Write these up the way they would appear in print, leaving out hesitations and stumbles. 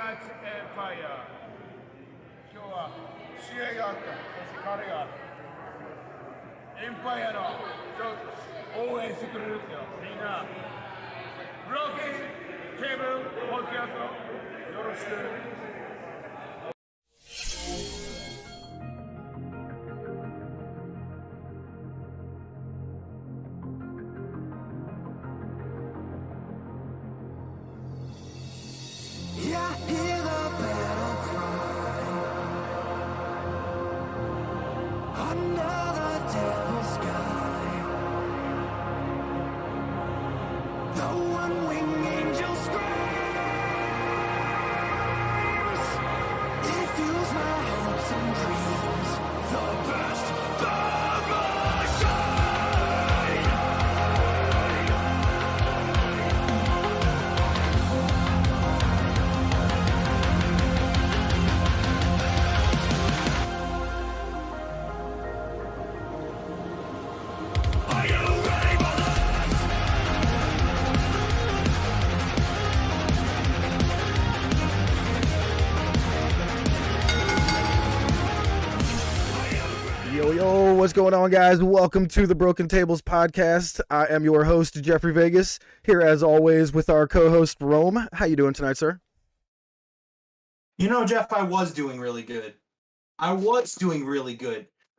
Dynamite Empire 今日は試合があった。そして彼がエンパイアの応援してくれるってよ。みんなブロッキンテーブルポッドキャストよろしく。What's going on, guys? Welcome to the Broken Tables podcast. I am your host, Jeffrey Vegas, here as always with our co-host, Rome. How you doing tonight, sir? You know, Jeff, I was doing really good.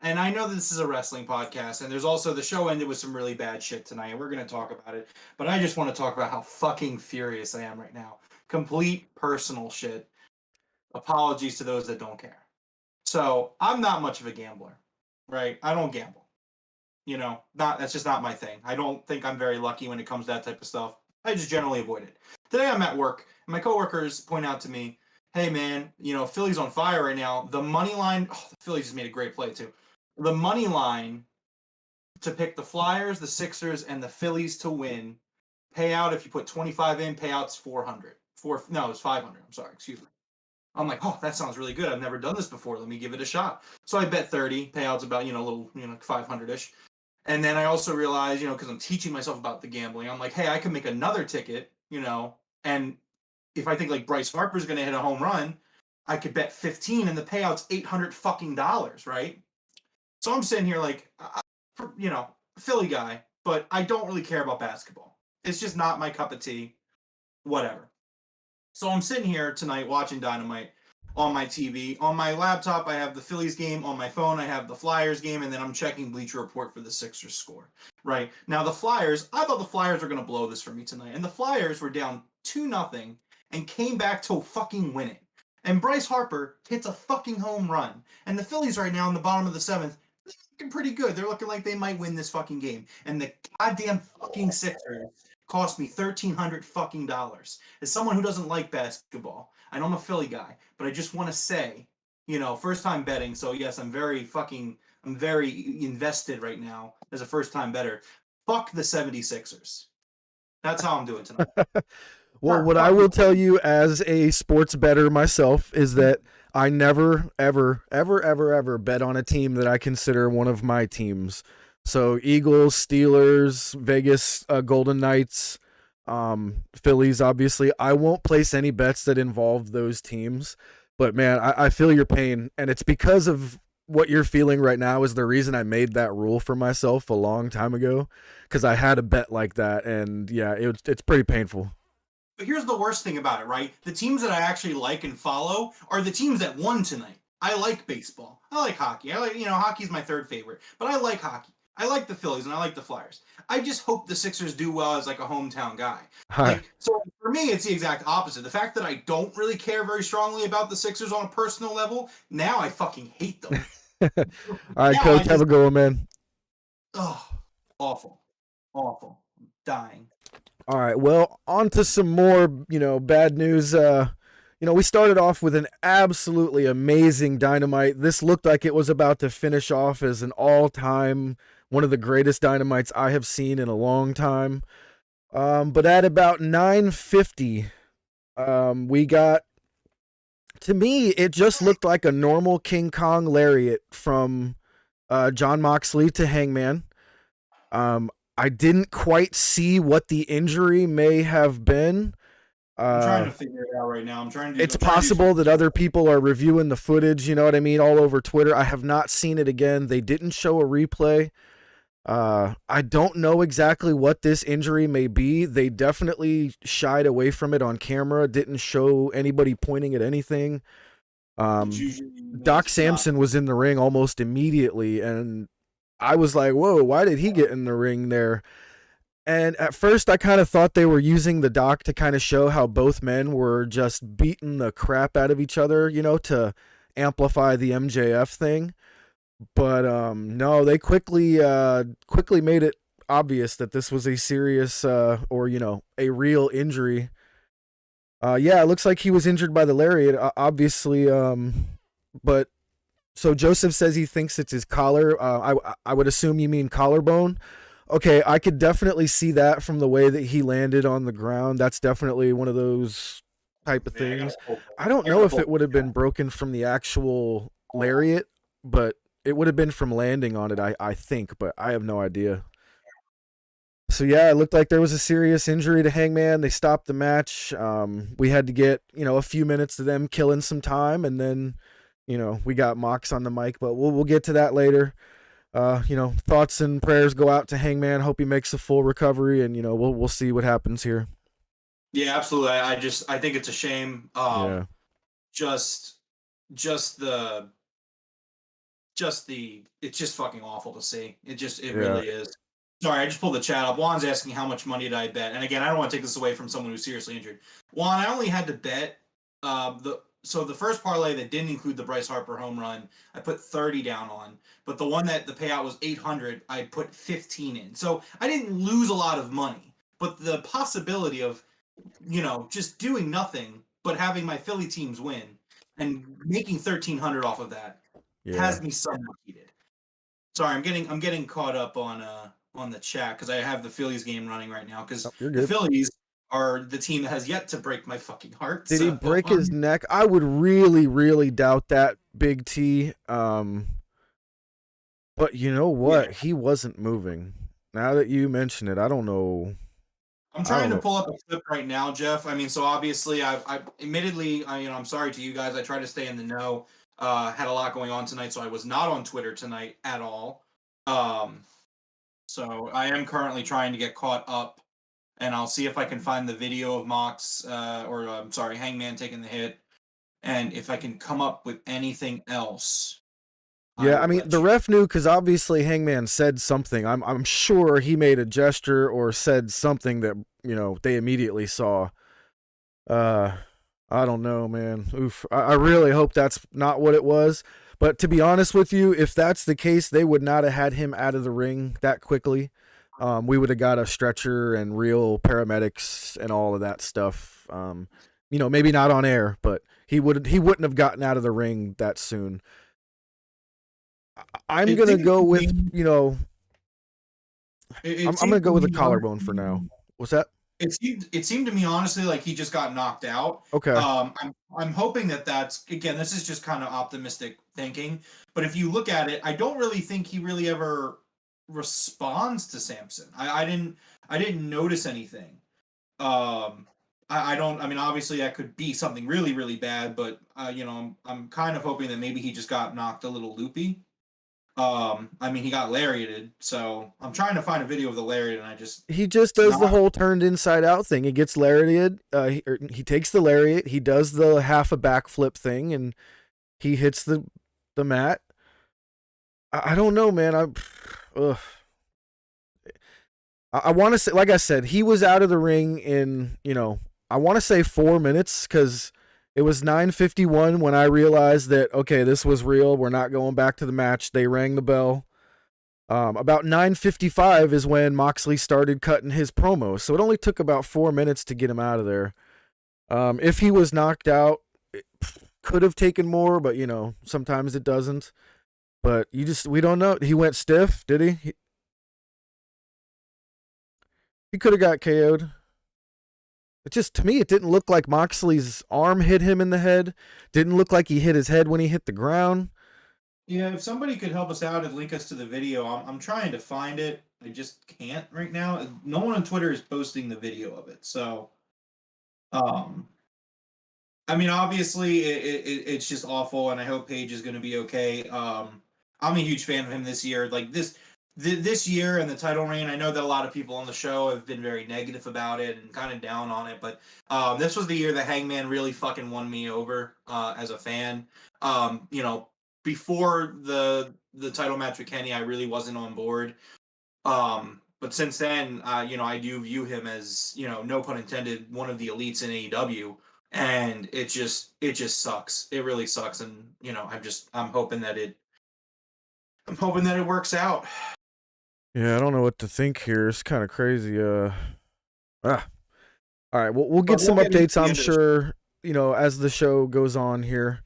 And I know that this is a wrestling podcast, and there's also the show ended with some really bad shit tonight, and we're going to talk about it. But I just want to talk about how fucking furious I am right now. Complete personal shit. Apologies to those that don't care. So, I'm not much of a gambler. Right, I don't gamble. You know, that's just not my thing. I don't think I'm very lucky when it comes to that type of stuff. I just generally avoid it. Today I'm at work, and my coworkers point out to me, "Hey man, you know Philly's on fire right now. The money line, the Phillies just made a great play too. The money line to pick the Flyers, the Sixers, and the Phillies to win. Payout if you put 25 in, payouts 400. It's 500. I'm sorry, excuse me." I'm like, oh, that sounds really good. I've never done this before. Let me give it a shot. So I bet 30. Payouts about, a little, 500-ish. And then I also realized, because I'm teaching myself about the gambling, I'm like, hey, I can make another ticket, and if I think like Bryce Harper's going to hit a home run, I could bet 15 and the payout's $800 fucking dollars, right? So I'm sitting here like, Philly guy, but I don't really care about basketball. It's just not my cup of tea. Whatever. So I'm sitting here tonight watching Dynamite on my TV. On my laptop, I have the Phillies game. On my phone, I have the Flyers game, and then I'm checking Bleacher Report for the Sixers score. Right? Now, the Flyers, I thought the Flyers were going to blow this for me tonight, and the Flyers were down 2-0 and came back to fucking winning. And Bryce Harper hits a fucking home run. And the Phillies right now in the bottom of the seventh, they're looking pretty good. They're looking like they might win this fucking game. And the goddamn fucking Sixers cost me $1,300 fucking dollars. As someone who doesn't like basketball, I know I'm a Philly guy, but I just want to say, first time betting. So yes, I'm very invested right now as a first time bettor. Fuck the 76ers. That's how I'm doing tonight. Well, what I will tell you as a sports bettor myself is that I never, ever, ever, ever, ever bet on a team that I consider one of my teams. So Eagles, Steelers, Vegas, Golden Knights, Phillies, obviously. I won't place any bets that involve those teams. But, man, I feel your pain. And it's because of what you're feeling right now is the reason I made that rule for myself a long time ago. Because I had a bet like that. And, yeah, it's pretty painful. But here's the worst thing about it, right? The teams that I actually like and follow are the teams that won tonight. I like baseball. I like hockey. Hockey's my third favorite. But I like hockey. I like the Phillies and I like the Flyers. I just hope the Sixers do well as like a hometown guy. So for me, it's the exact opposite. The fact that I don't really care very strongly about the Sixers on a personal level, now I fucking hate them. All right, Coach, have a good one, man. Oh, awful. I'm dying. All right, well, on to some more, bad news. We started off with an absolutely amazing Dynamite. This looked like it was about to finish off as an all-time, one of the greatest Dynamites I have seen in a long time. But at about 9:50, we got, to me, it just looked like a normal King Kong lariat from Jon Moxley to Hangman. I didn't quite see what the injury may have been. I'm trying Uh, to figure it out right now. I'm trying to. it's I'm trying to do possible some. that other people are reviewing the footage, you know what I mean, all over Twitter. I have not seen it again. They didn't show a replay. I don't know exactly what this injury may be. They definitely shied away from it on camera, didn't show anybody pointing at anything. Which usually Doc means it's not. Samson was in the ring almost immediately, and I was like, whoa, why did he get in the ring there? And at first, I kind of thought they were using the doc to kind of show how both men were just beating the crap out of each other, you know, to amplify the MJF thing. But no, they quickly made it obvious that this was a serious or you know a real injury. Yeah, it looks like he was injured by the lariat, obviously. But so Joseph says he thinks it's his collar. I would assume you mean collarbone. Okay, I could definitely see that from the way that he landed on the ground. That's definitely one of those type of things. I don't know if it would have been broken from the actual lariat, but it would have been from landing on it, I think, but I have no idea. So yeah, it looked like there was a serious injury to Hangman. They stopped the match. We had to get, you know, a few minutes of them killing some time, and then, you know, we got Mox on the mic, but we'll get to that later. You know, thoughts and prayers go out to Hangman. Hope he makes a full recovery, and you know, we'll see what happens here. Yeah, absolutely. I think it's a shame. Yeah. Just the it's just fucking awful to see. It really is. Sorry, I just pulled the chat up. Juan's asking how much money did I bet, and again, I don't want to take this away from someone who's seriously injured. Juan, I only had to bet the first parlay that didn't include the Bryce Harper home run, I put 30 down on, but the one that the payout was 800, I put 15 in. So I didn't lose a lot of money, but the possibility of, you know, just doing nothing but having my Philly teams win and making 1,300 off of that has me somewhat heated. Sorry, I'm getting caught up on the chat because I have the Phillies game running right now because the Phillies are the team that has yet to break my fucking heart. Did he break his neck? I would really doubt that, Big T. But you know what? Yeah. He wasn't moving. Now that you mention it, I don't know. I'm trying to pull up a clip right now, Jeff. I mean, so obviously, I admittedly, I'm sorry to you guys. I try to stay in the know. Had a lot going on tonight, so I was not on Twitter tonight at all. So I am currently trying to get caught up, and I'll see if I can find the video of Mox, Hangman taking the hit, and if I can come up with anything else. Yeah, I mean, the ref knew because obviously Hangman said something. I'm sure he made a gesture or said something that, you know, they immediately saw. I don't know, man. Oof. I really hope that's not what it was. But to be honest with you, if that's the case, they would not have had him out of the ring that quickly. We would have got a stretcher and real paramedics and all of that stuff. You know, maybe not on air, but he wouldn't have gotten out of the ring that soon. I'm gonna go with, you know, I'm gonna go with a collarbone for now. What's that? It seemed to me honestly like he just got knocked out. Okay. I'm hoping that's, again, this is just kind of optimistic thinking, but if you look at it, I don't really think he really ever responds to Samson. I didn't notice anything. I mean, obviously that could be something really, really bad, but you know, I'm kind of hoping that maybe he just got knocked a little loopy. I mean, he got lariated, so I'm trying to find a video of the lariat, and he just does the whole turned inside out thing. He gets lariated. He takes the lariat. He does the half a backflip thing, and he hits the mat. I don't know, man. I want to say, like I said, he was out of the ring in, you know, I want to say 4 minutes because it was 9:51 when I realized that, okay, this was real. We're not going back to the match. They rang the bell. About 9:55 is when Moxley started cutting his promo. So it only took about 4 minutes to get him out of there. If he was knocked out, it could have taken more, but, you know, sometimes it doesn't. But we don't know. He went stiff, did he? He could have got KO'd. It just, to me, it didn't look like Moxley's arm hit him in the head. Didn't look like he hit his head when he hit the ground. Yeah, if somebody could help us out and link us to the video, I'm trying to find it. I just can't right now. No one on Twitter is posting the video of it, so Um, I mean, obviously, it's just awful, and I hope Paige is going to be okay. I'm a huge fan of him this year. Like this year and the title reign, I know that a lot of people on the show have been very negative about it and kind of down on it, but this was the year that Hangman really fucking won me over as a fan. You know, before the title match with Kenny, I really wasn't on board. But since then, you know, I do view him as, you know, no pun intended, one of the elites in AEW, and it just sucks. It really sucks, and you know, I'm hoping that it works out. Yeah, I don't know what to think here. It's kind of crazy. Ah. All right, we'll get some updates, I'm sure, you know, as the show goes on here.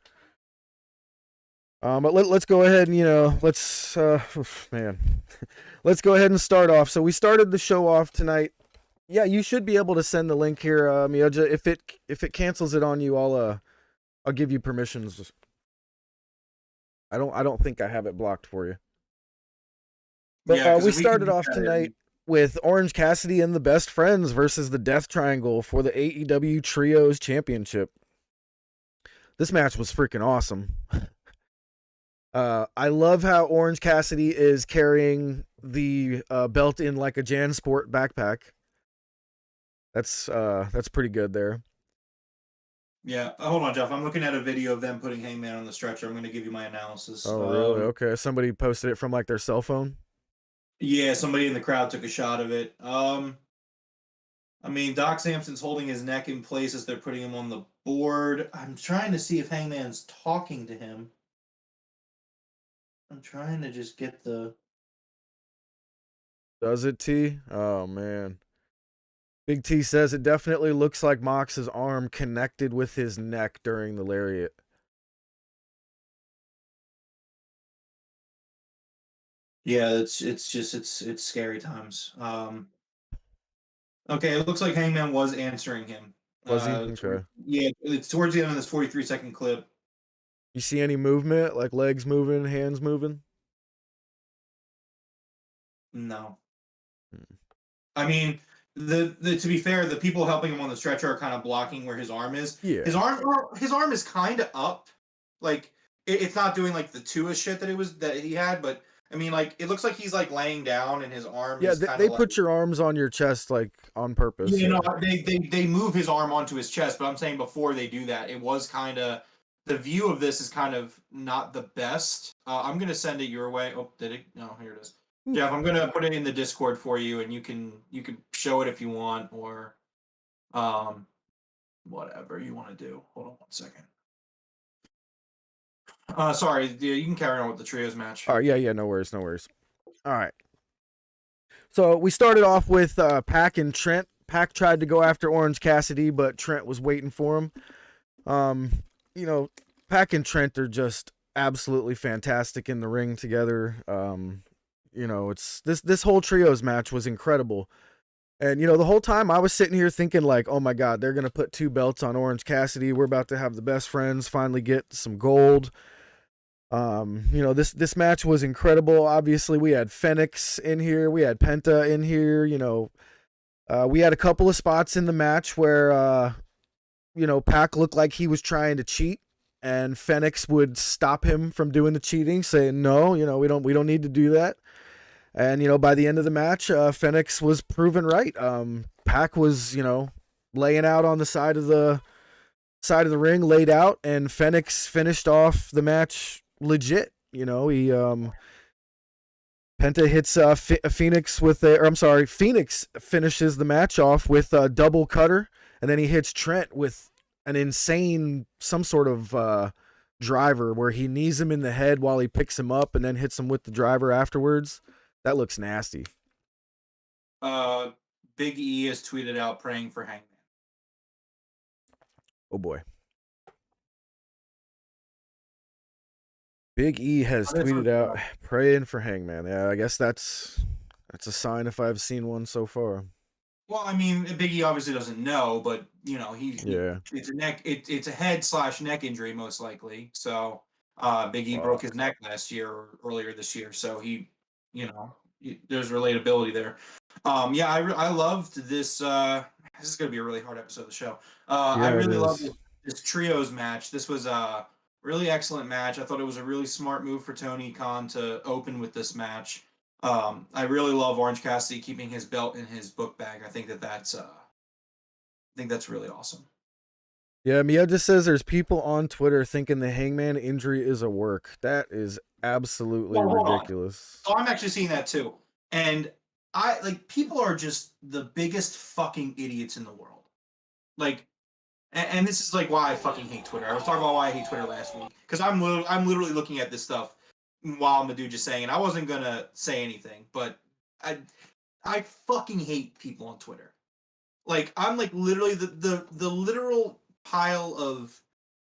But let's go ahead and, you know, let's man. Let's go ahead and start off. So we started the show off tonight. Yeah, you should be able to send the link here, Mioja. If it cancels it on you, I'll give you permissions. I don't think I have it blocked for you. But Yeah, we started off tonight with Orange Cassidy and the Best Friends versus the Death Triangle for the AEW Trios Championship. This match was freaking awesome. I love how Orange Cassidy is carrying the belt in like a JanSport backpack. That's pretty good there. Yeah, hold on, Jeff. I'm looking at a video of them putting Hangman on the stretcher. I'm going to give you my analysis. Oh, really? Okay. Somebody posted it from like their cell phone? Yeah, somebody in the crowd took a shot of it. I mean, Doc Samson's holding his neck in place as they're putting him on the board. I'm trying to see if Hangman's talking to him. I'm trying to just get the... Does it, T? Oh, man. Big T says it definitely looks like Mox's arm connected with his neck during the lariat. Yeah, it's scary times. Okay, it looks like Hangman was answering him. Was he? Okay. Yeah, it's towards the end of this 43-second clip. You see any movement, like legs moving, hands moving? No. I mean, the to be fair, the people helping him on the stretcher are kind of blocking where his arm is. Yeah. His arm is kind of up. Like it's not doing like the Tua shit that he had, but I mean, like it looks like he's like laying down and his arm. Yeah, is they put your arms on your chest like on purpose. You know, they move his arm onto his chest, but I'm saying before they do that, it was kind of the view of this is kind of not the best. I'm gonna send it your way. Oh, did it? No, here it is. Jeff, I'm gonna put it in the Discord for you, and you can show it if you want, or whatever you want to do. Hold on 1 second. Sorry, you can carry on with the trios match. All right, yeah, no worries. All right. So we started off with Pac and Trent. Pac tried to go after Orange Cassidy, but Trent was waiting for him. You know, Pac and Trent are just absolutely fantastic in the ring together. You know, it's this whole trios match was incredible. And, you know, the whole time I was sitting here thinking like, oh my God, they're going to put 2 belts on Orange Cassidy. We're about to have the Best Friends finally get some gold. You know, this match was incredible. Obviously, we had Phoenix in here. We had Penta in here. You know, we had a couple of spots in the match where, you know, Pac looked like he was trying to cheat. And Phoenix would stop him from doing the cheating, saying, no, you know, we don't need to do that. And, you know, by the end of the match, Phoenix was proven right. Pac was, you know, laying out on the side of the ring, laid out, and Phoenix finished off the match legit. You know, he Penta hits Phoenix with Phoenix finishes the match off with a double cutter, and then he hits Trent with an insane some sort of driver where he knees him in the head while he picks him up and then hits him with the driver afterwards. That looks nasty. Big E has tweeted out praying for Hangman. Oh boy. Big E has tweeted out praying for Hangman. Yeah, I guess that's a sign if I've seen one so far. Well, I mean, Big E obviously doesn't know, but you know, it's a head/neck injury most likely. So Big E broke his neck last year or earlier this year, so he, you know, there's relatability there. Yeah, I loved this. This is gonna be a really hard episode of the show. I Yeah, it really loved is. this trios match. This was a really excellent match. I thought it was a really smart move for Tony Khan to open with this match. I really love Orange Cassidy keeping his belt in his book bag. I think that's really awesome. Yeah, Mia just says there's people on Twitter thinking the Hangman injury is a work. That is absolutely Well, hold on. ridiculous. So I'm actually seeing that too. And people are just the biggest fucking idiots in the world. Like, and this is like why I fucking hate Twitter. I was talking about why I hate Twitter last week because I'm literally looking at this stuff while Madu just saying, and I wasn't gonna say anything, but I fucking hate people on Twitter. Like, I'm like literally the literal pile of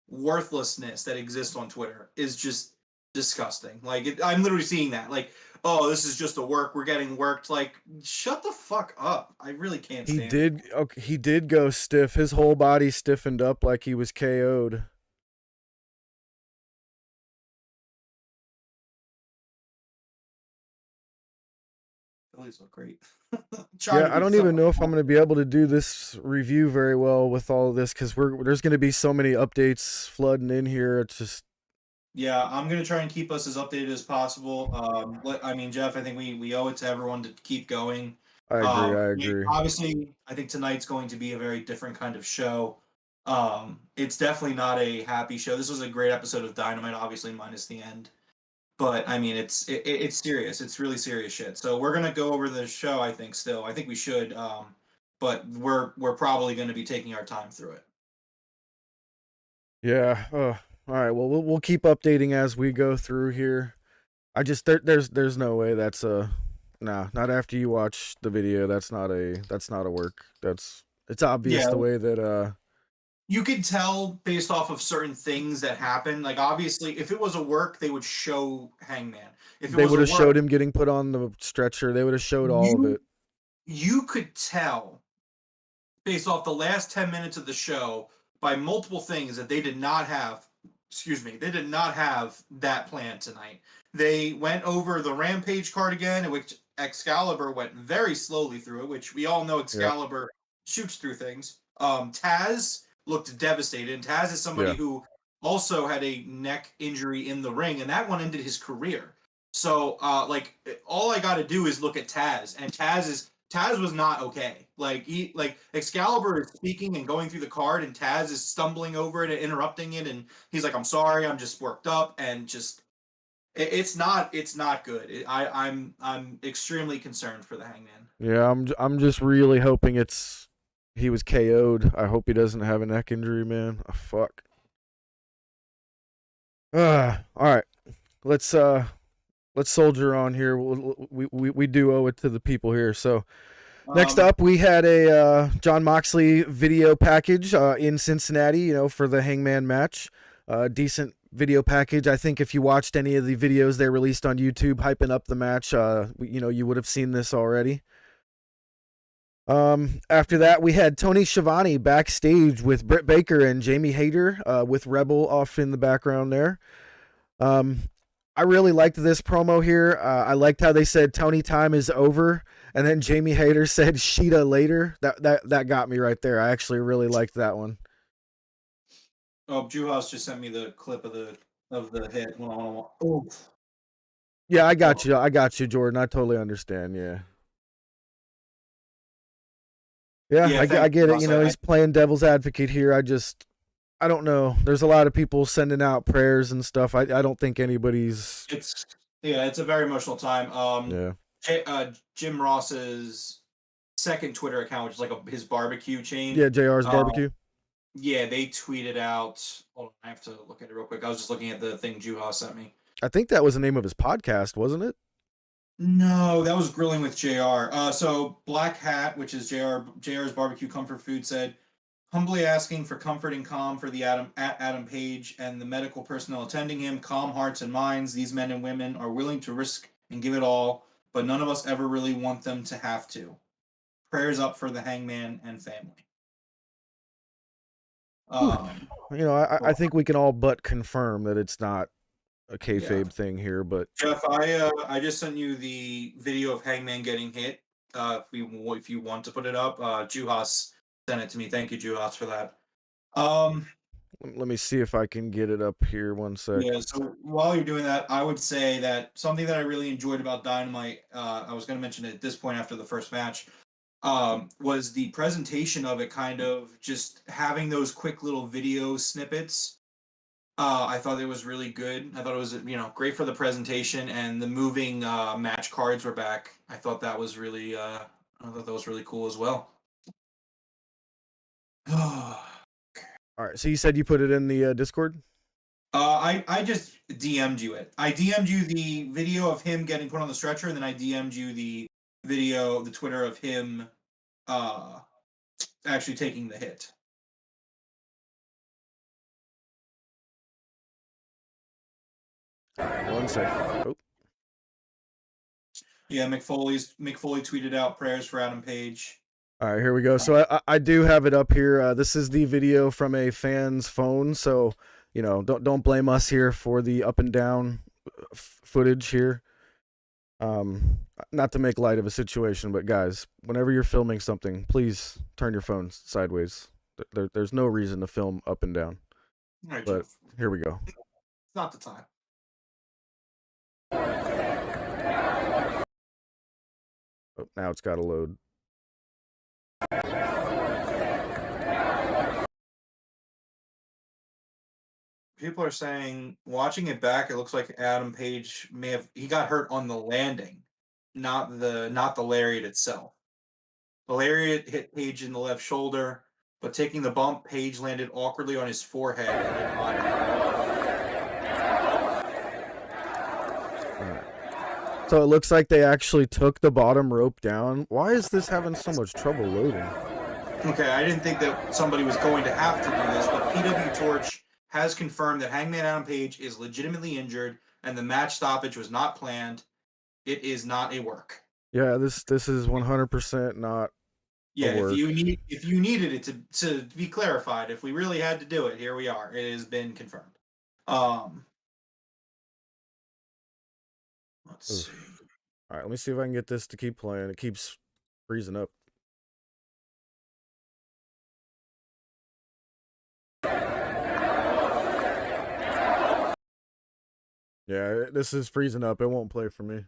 worthlessness that exists on Twitter is just disgusting. Like, I'm literally seeing that. Like, oh, this is just a work. We're getting worked. Like, shut the fuck up. I really can't stand it. He did go stiff. His whole body stiffened up like he was KO'd. Phillies look great. Yeah, I don't even know if I'm going to be able to do this review very well with all of this because there's going to be so many updates flooding in here. It's just Yeah, I'm gonna try and keep us as updated as possible. I mean, Jeff, I think we owe it to everyone to keep going. I agree. Obviously, I think tonight's going to be a very different kind of show. It's definitely not a happy show. This was a great episode of Dynamite, obviously minus the end. But I mean, it's serious. It's really serious shit. So we're gonna go over the show. I think still. I think we should. But we're probably going to be taking our time through it. Yeah. All right. Well, we'll keep updating as we go through here. I just there's no way that's not after you watch the video. That's not a work. It's obvious the way that you could tell based off of certain things that happen. Like, obviously, if it was a work, they would show Hangman. If they would have showed him getting put on the stretcher, they would have showed all of it. You could tell based off the last 10 minutes of the show by multiple things that they did not have. They did not have that plan tonight. They went over the Rampage card again, in which Excalibur went very slowly through it, which we all know Excalibur shoots through things. Taz looked devastated. And Taz is somebody who also had a neck injury in the ring, and that one ended his career. So, all I got to do is look at Taz, and Taz was not okay. Like, Excalibur is speaking and going through the card, and Taz is stumbling over it and interrupting it, and he's like, "I'm sorry, I'm just worked up," and just it's not good. I'm extremely concerned for the Hangman. Yeah, I'm just really hoping he was KO'd. I hope he doesn't have a neck injury, man. Oh, fuck. All right. Let's soldier on here. We do owe it to the people here. So next up, we had a Jon Moxley video package in Cincinnati, for the Hangman match. Decent video package. I think if you watched any of the videos they released on YouTube hyping up the match, you would have seen this already. After that, we had Tony Schiavone backstage with Britt Baker and Jamie Hayter, with Rebel off in the background there. I really liked this promo here. I liked how they said Tony time is over, and then Jamie Hayter said Shida later. That got me right there. I actually really liked that one. Oh, Juhas just sent me the clip of the hit. Oh. Yeah, I got you, Jordan. I totally understand. Yeah. Yeah, I get it. He's playing devil's advocate here. I don't know. There's a lot of people sending out prayers and stuff. I don't think anybody's. It's a very emotional time. Jim Ross's second Twitter account, which is like his barbecue chain. Yeah, JR's barbecue. Yeah, they tweeted out. Hold on, I have to look at it real quick. I was just looking at the thing Juha sent me. I think that was the name of his podcast, wasn't it? No, that was Grilling with JR. So Black Hat, which is JR's barbecue comfort food, said, humbly asking for comfort and calm for the Adam Page and the medical personnel attending him. Calm hearts and minds. These men and women are willing to risk and give it all, but none of us ever really want them to have to. Prayers up for the Hangman and family. I think we can all but confirm that it's not a kayfabe thing here, but Jeff, I just sent you the video of Hangman getting hit. if you want to put it up. Juhas sent it to me. Thank you, Juhas, for that. Let me see if I can get it up here. One sec. Yeah, so while you're doing that, I would say that something that I really enjoyed about Dynamite, I was going to mention it at this point after the first match, was the presentation of it, kind of just having those quick little video snippets. I thought it was really good. I thought it was, great for the presentation, and the moving match cards were back. I thought that was really cool as well. All right. So you said you put it in the Discord? I just DM'd you it. I DM'd you the video of him getting put on the stretcher, and then I DM'd you the Twitter of him actually taking the hit. One second. Oh. Yeah, Mick Foley tweeted out prayers for Adam Page. All right, here we go. So I do have it up here. This is the video from a fan's phone. So, don't blame us here for the up and down footage here. Not to make light of a situation, but guys, whenever you're filming something, please turn your phone sideways. There's no reason to film up and down. All right, but here we go. It's not the time. Oh, now it's got to load. People are saying, watching it back, it looks like Adam Page he got hurt on the landing, not the lariat itself. The lariat hit Page in the left shoulder, but taking the bump, Page landed awkwardly on his forehead and then on it. So it looks like they actually took the bottom rope down. Why is this having so much trouble loading? Okay, I didn't think that somebody was going to have to do this, but PW Torch has confirmed that Hangman Adam Page is legitimately injured and the match stoppage was not planned. It is not a work. Yeah, this is 100% not. Yeah, if you needed it to be clarified, if we really had to do it, here we are. It has been confirmed. Let's see. All right, let me see if I can get this to keep playing. It keeps freezing up. Yeah, this is freezing up. It won't play for me.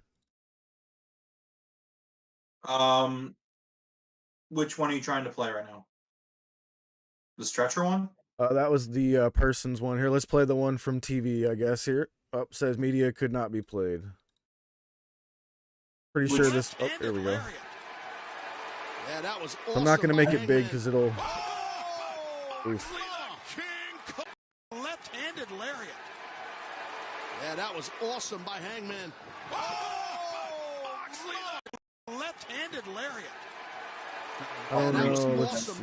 Which one are you trying to play right now? The stretcher one? That was the person's one. Here, let's play the one from TV, I guess. Here. Says media could not be played. Pretty sure this... Oh, there we go. Yeah, that was awesome. I'm not going to make it big because it'll... Oof. Left-handed lariat. Yeah, that was awesome by Hangman. Moxley, left-handed lariat. Oh no, let's see.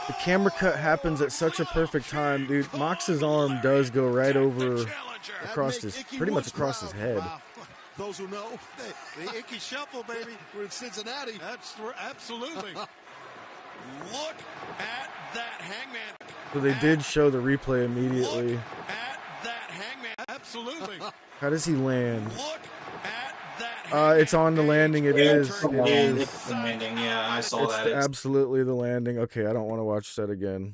The camera cut happens at such a perfect time, dude. Mox's arm does go right over across pretty much across his head. Wow. Those who know, the Icky Shuffle, baby. We're in Cincinnati. That's absolutely. Look at that Hangman. So they did show the replay immediately. Look at that Hangman. Absolutely. How does he land? Look at that Hangman. It's on the landing. It is. It's the landing. Yeah, I saw that. It's absolutely the landing. Okay, I don't want to watch that again.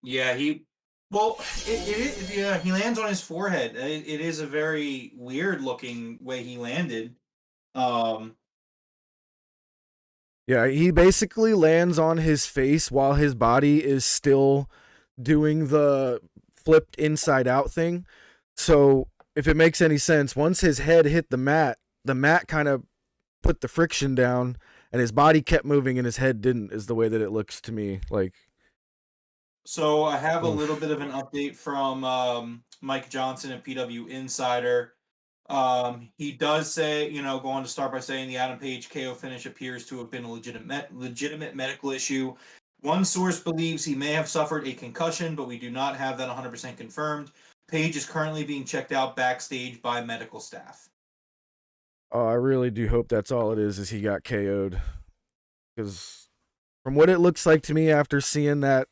Yeah, he lands on his forehead. It is a very weird looking way he landed. Yeah, he basically lands on his face while his body is still doing the flipped inside out thing. So if it makes any sense, once his head hit the mat kind of put the friction down and his body kept moving and his head didn't, is the way that it looks to me. Like, so I have a little bit of an update from Mike Johnson at PW Insider. He does say, go on to start by saying the Adam Page KO finish appears to have been a legitimate medical issue. One source believes he may have suffered a concussion, but we do not have that 100% confirmed. Page is currently being checked out backstage by medical staff. I really do hope that's all it is he got KO'd. Because from what it looks like to me after seeing the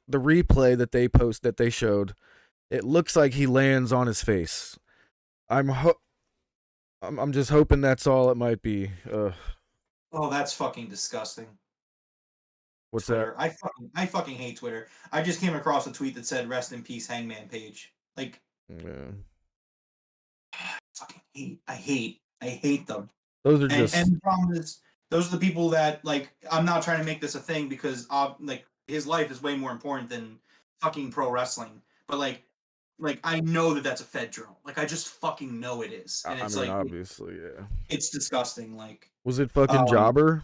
replay that they showed, it looks like he lands on his face. I'm just hoping that's all it might be. Oh, that's fucking disgusting. What's Twitter. I fucking hate Twitter. I just came across a tweet that said "Rest in peace, Hangman Page." Like, that? Yeah. I hate them. Those are And just the problem is, those are the people that, like, I'm not trying to make this a thing because like his life is way more important than fucking pro wrestling. But like I know that that's a Fed journal. Like I just fucking know it is, and I it's mean, like obviously, yeah. it's disgusting. Like, Was it fucking um, Jobber?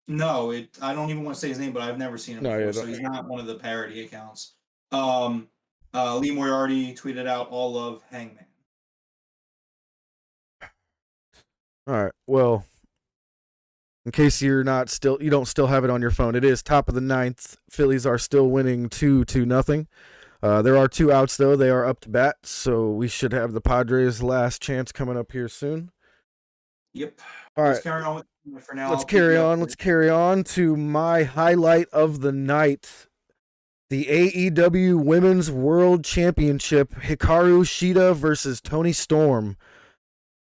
no, I don't even want to say his name, but I've never seen him No, before, yeah, so he's not one of the parody accounts. Lee Moriarty tweeted out all love Hangman. all right. Well, in case you don't still have it on your phone, it is top of the ninth. Phillies are still winning 2-0. There are 2 outs though. They are up to bat, so we should have the Padres' last chance coming up here soon. Yep. All Let's right. carry on with for now. Let's carry on. Let's carry on to my highlight of the night. The AEW Women's World Championship, Hikaru Shida versus Toni Storm.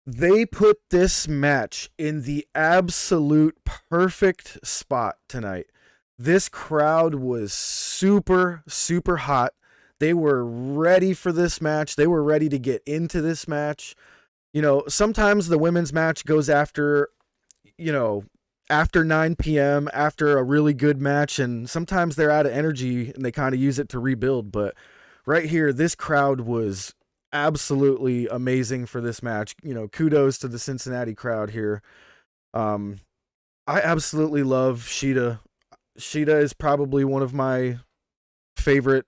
They put this match in the absolute perfect spot tonight. This crowd was super, super hot. They were ready for this match. They were ready to get into this match. You know, sometimes the women's match goes after 9 p.m., after a really good match, and sometimes they're out of energy and they kind of use it to rebuild. But right here, this crowd was absolutely amazing for this match. You know, kudos to the Cincinnati crowd here. I absolutely love Shida. Shida is probably one of my favorite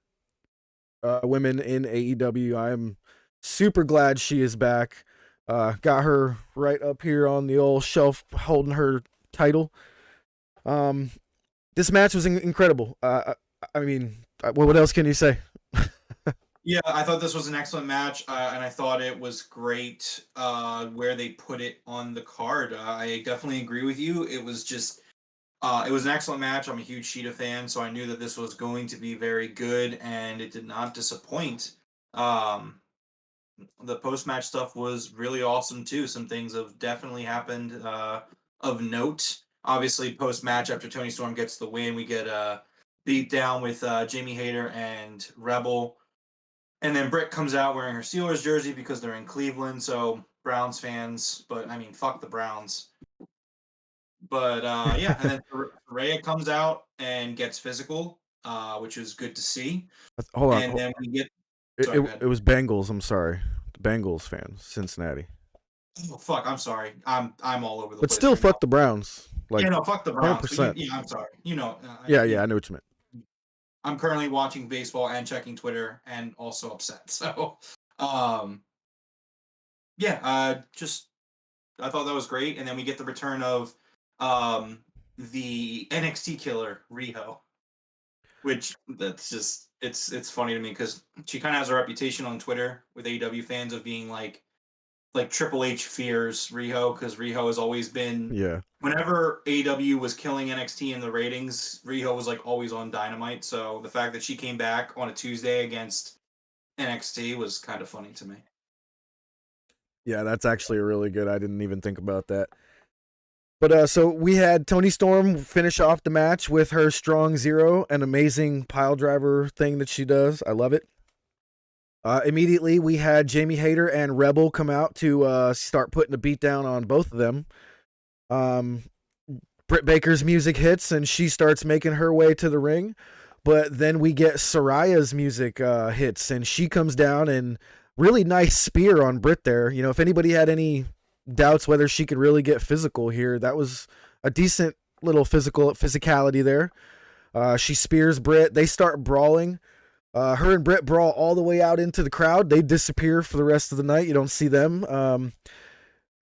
women in AEW. I'm super glad she is back. Got her right up here on the old shelf holding her title. This match was incredible. I mean, what else can you say? Yeah, I thought this was an excellent match, and I thought it was great where they put it on the card. I definitely agree with you. It was just, it was an excellent match. I'm a huge Sheeta fan, so I knew that this was going to be very good, and it did not disappoint. The post-match stuff was really awesome too. Some things have definitely happened of note. Obviously, post-match after Toni Storm gets the win, we get beat down with Jamie Hayter and Rebel. And then Britt comes out wearing her Steelers jersey because they're in Cleveland, so Browns fans, but I mean, fuck the Browns. But yeah, and then Rhea comes out and gets physical, which is good to see. Hold on. And then we get... It was Bengals. I'm sorry, the Bengals fans, Cincinnati. Oh fuck! I'm sorry. I'm all over the place. But still, right fuck now. the Browns. Like, Yeah, no, fuck the Browns. 100%. Yeah, I'm sorry. You know. Yeah, I know what you meant. I'm currently watching baseball and checking Twitter, and also upset. So, yeah, just I thought that was great, and then we get the return of the NXT killer Riho, which that's just it's funny to me because she kind of has a reputation on Twitter with AEW fans of being like Triple H fears Riho because Riho has always been... Yeah. Whenever AEW was killing NXT in the ratings, Riho was like always on Dynamite. So the fact that she came back on a Tuesday against NXT was kind of funny to me. Yeah, that's actually really good. I didn't even think about that. But so we had Toni Storm finish off the match with her strong zero, an amazing pile driver thing that she does. I love it. Immediately, we had Jamie Hayter and Rebel come out to start putting a beat down on both of them. Britt Baker's music hits, and she starts making her way to the ring. But then we get Soraya's music hits, and she comes down and really nice spear on Britt there. You know, if anybody had any doubts whether she could really get physical here, that was a decent little physicality there. She spears Britt. They start brawling. Her and Britt brawl all the way out into the crowd. They disappear for the rest of the night. You don't see them.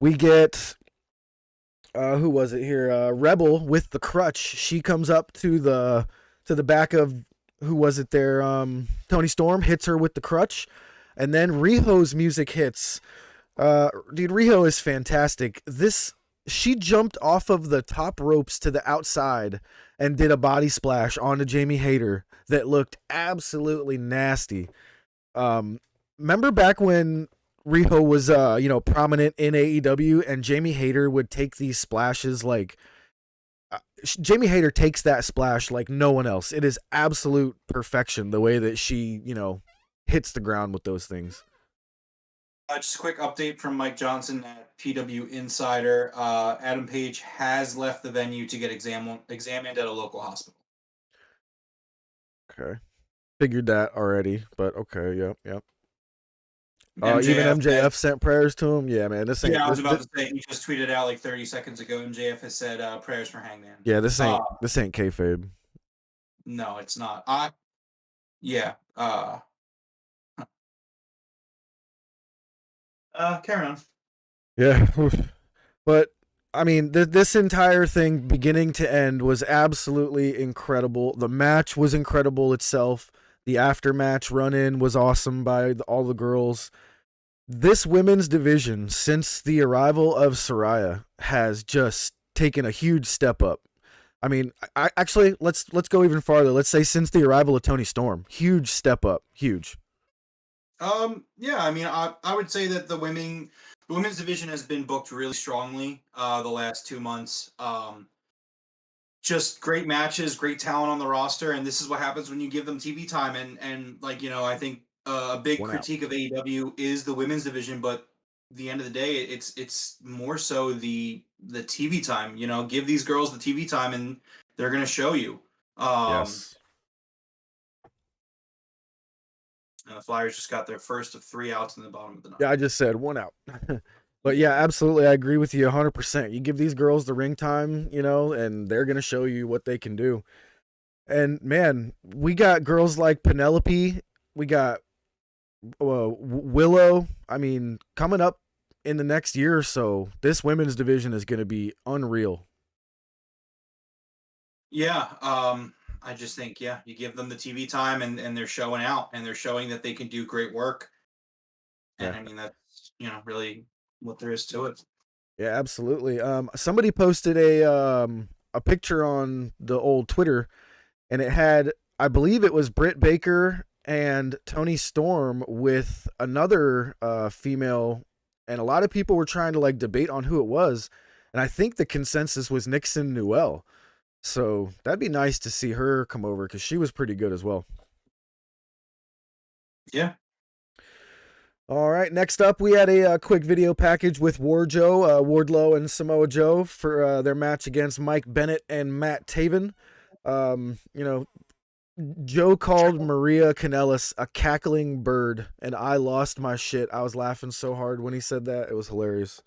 We get, who was it here? Rebel with the crutch. She comes up to the back of, who was it there? Toni Storm hits her with the crutch. And then Riho's music hits. Dude, Riho is fantastic. She jumped off of the top ropes to the outside and did a body splash onto Jamie Hayter that looked absolutely nasty. Remember back when Riho was prominent in AEW, and Jamie Hayter would take these splashes like Jamie Hayter takes that splash like no one else. It is absolute perfection the way that she, hits the ground with those things. Just a quick update from Mike Johnson at PW Insider. Adam Page has left the venue to get examined at a local hospital. Okay. Figured that already, but okay, yep. MJF Even MJF sent prayers to him. Yeah, man. This ain't. Yeah, I was about to say he just tweeted out like 30 seconds ago. MJF has said prayers for Hangman. Yeah, this ain't kayfabe. No, it's not. Carry on. Yeah, but I mean, this entire thing, beginning to end, was absolutely incredible. The match was incredible itself. The after-match run-in was awesome by all the girls. This women's division, since the arrival of Saraya, has just taken a huge step up. I mean, let's go even farther. Let's say since the arrival of Toni Storm, huge step up, huge. Yeah, I mean, I would say that the women's division has been booked really strongly the last 2 months. Just great matches, great talent on the roster, and this is what happens when you give them TV time. And I think a big critique of AEW is the women's division, but at the end of the day, it's more so the TV time. Give these girls the TV time, and they're going to show you. Yes. And the Flyers just got their first of 3 outs in the bottom of the ninth. Yeah, I just said 1 out. But yeah, absolutely, I agree with you 100%. You give these girls the ring time, and they're going to show you what they can do. And man, we got girls like Penelope, we got Willow. I mean, coming up in the next year or so, this women's division is going to be unreal. Yeah, I just think, you give them the TV time and they're showing out and they're showing that they can do great work. And I mean, that's, really what there is to it. Yeah, absolutely. Somebody posted a picture on the old Twitter, and it had, I believe it was Britt Baker and Toni Storm with another female, and a lot of people were trying to debate on who it was, and I think the consensus was Nixon Newell. So that'd be nice to see her come over because she was pretty good as well. Yeah. All right, next up, we had a quick video package with Wardlow and Samoa Joe for their match against Mike Bennett and Matt Taven. Joe called Maria Kanellis a cackling bird, and I lost my shit. I was laughing so hard when he said that. It was hilarious.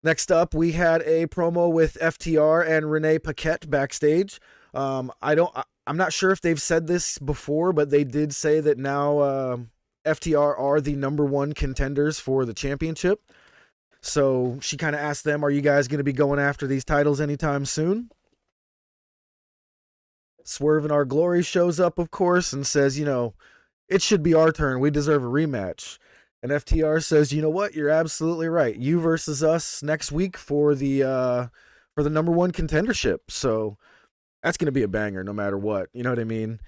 Next up, we had a promo with FTR and Renee Paquette backstage. I'm not sure if they've said this before, but they did say that now FTR are the #1 contenders for the championship. So she kind of asked them, are you guys going to be going after these titles anytime soon? Swerve in Our Glory shows up, of course, and says, it should be our turn. We deserve a rematch. And FTR says, you know what? You're absolutely right. You versus us next week for the #1 contendership. So that's going to be a banger no matter what. You know what I mean?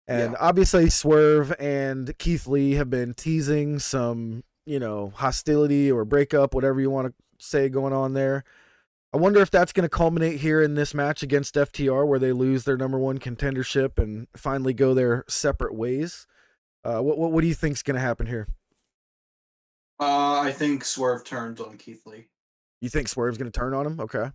And obviously Swerve and Keithley have been teasing some, hostility or breakup, whatever you want to say going on there. I wonder if that's going to culminate here in this match against FTR where they lose their #1 contendership and finally go their separate ways. What do you think's going to happen here? I think Swerve turns on Keithley. You think Swerve's going to turn on him? Okay.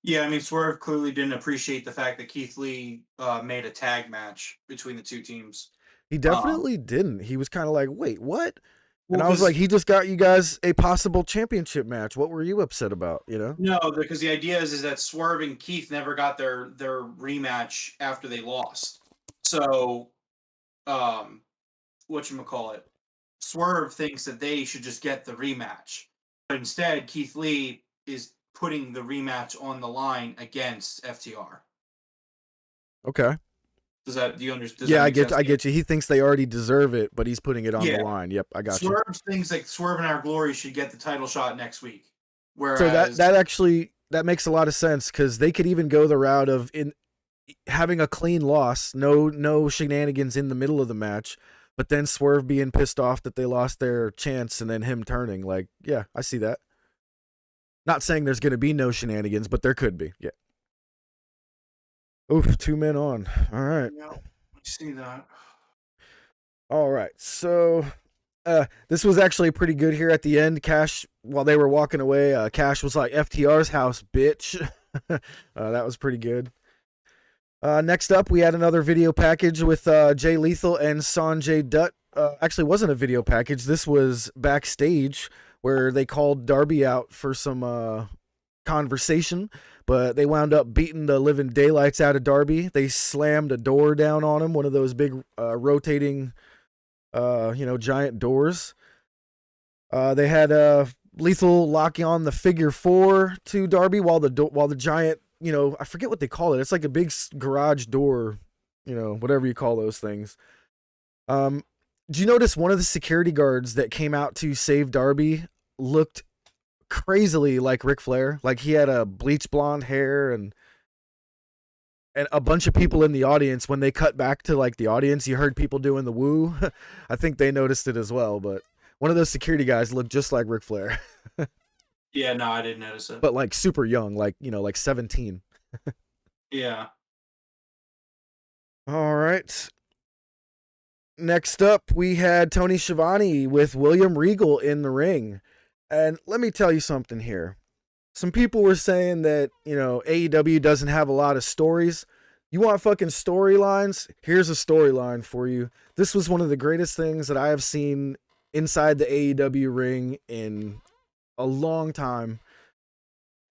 Yeah, I mean, Swerve clearly didn't appreciate the fact that Keithley made a tag match between the two teams. He definitely didn't. He was kind of like, wait, what? And I was like, he just got you guys a possible championship match. What were you upset about, No, because the idea is that Swerve and Keith never got their rematch after they lost. So, whatchamacallit, Swerve thinks that they should just get the rematch. But instead, Keith Lee is putting the rematch on the line against FTR. Okay. Do you understand? Yeah, I get you. He thinks they already deserve it, but he's putting it on the line. Yep, I got Swerve thinks like Swerve and Our Glory should get the title shot next week. Whereas, so that makes a lot of sense because they could even go the route of having a clean loss, no shenanigans in the middle of the match, but then Swerve being pissed off that they lost their chance and then him turning. Like, yeah, I see that. Not saying there's going to be no shenanigans, but there could be. Yeah. Oof, 2 men on. All right. Yeah, I see that. All right. So this was actually pretty good here at the end. Cash, while they were walking away, Cash was like, FTR's house, bitch. That was pretty good. Next up, we had another video package with Jay Lethal and Sanjay Dutt. Actually, wasn't a video package. This was backstage where they called Darby out for some conversation, but they wound up beating the living daylights out of Darby. They slammed a door down on him, one of those big rotating, giant doors. They had Lethal locking on the figure 4 to Darby while the giant, I forget what they call it. It's like a big garage door, whatever you call those things. Did you notice one of the security guards that came out to save Darby looked crazily like Ric Flair? Like he had a bleach blonde hair and a bunch of people in the audience, when they cut back to like the audience, you heard people doing the woo. I think they noticed it as well, but one of those security guys looked just like Ric Flair. Yeah, no, I didn't notice it. But like super young, like, like 17. Yeah. All right. Next up, we had Tony Schiavone with William Regal in the ring. And let me tell you something here. Some people were saying that, AEW doesn't have a lot of stories. You want fucking storylines? Here's a storyline for you. This was one of the greatest things that I have seen inside the AEW ring in a long time.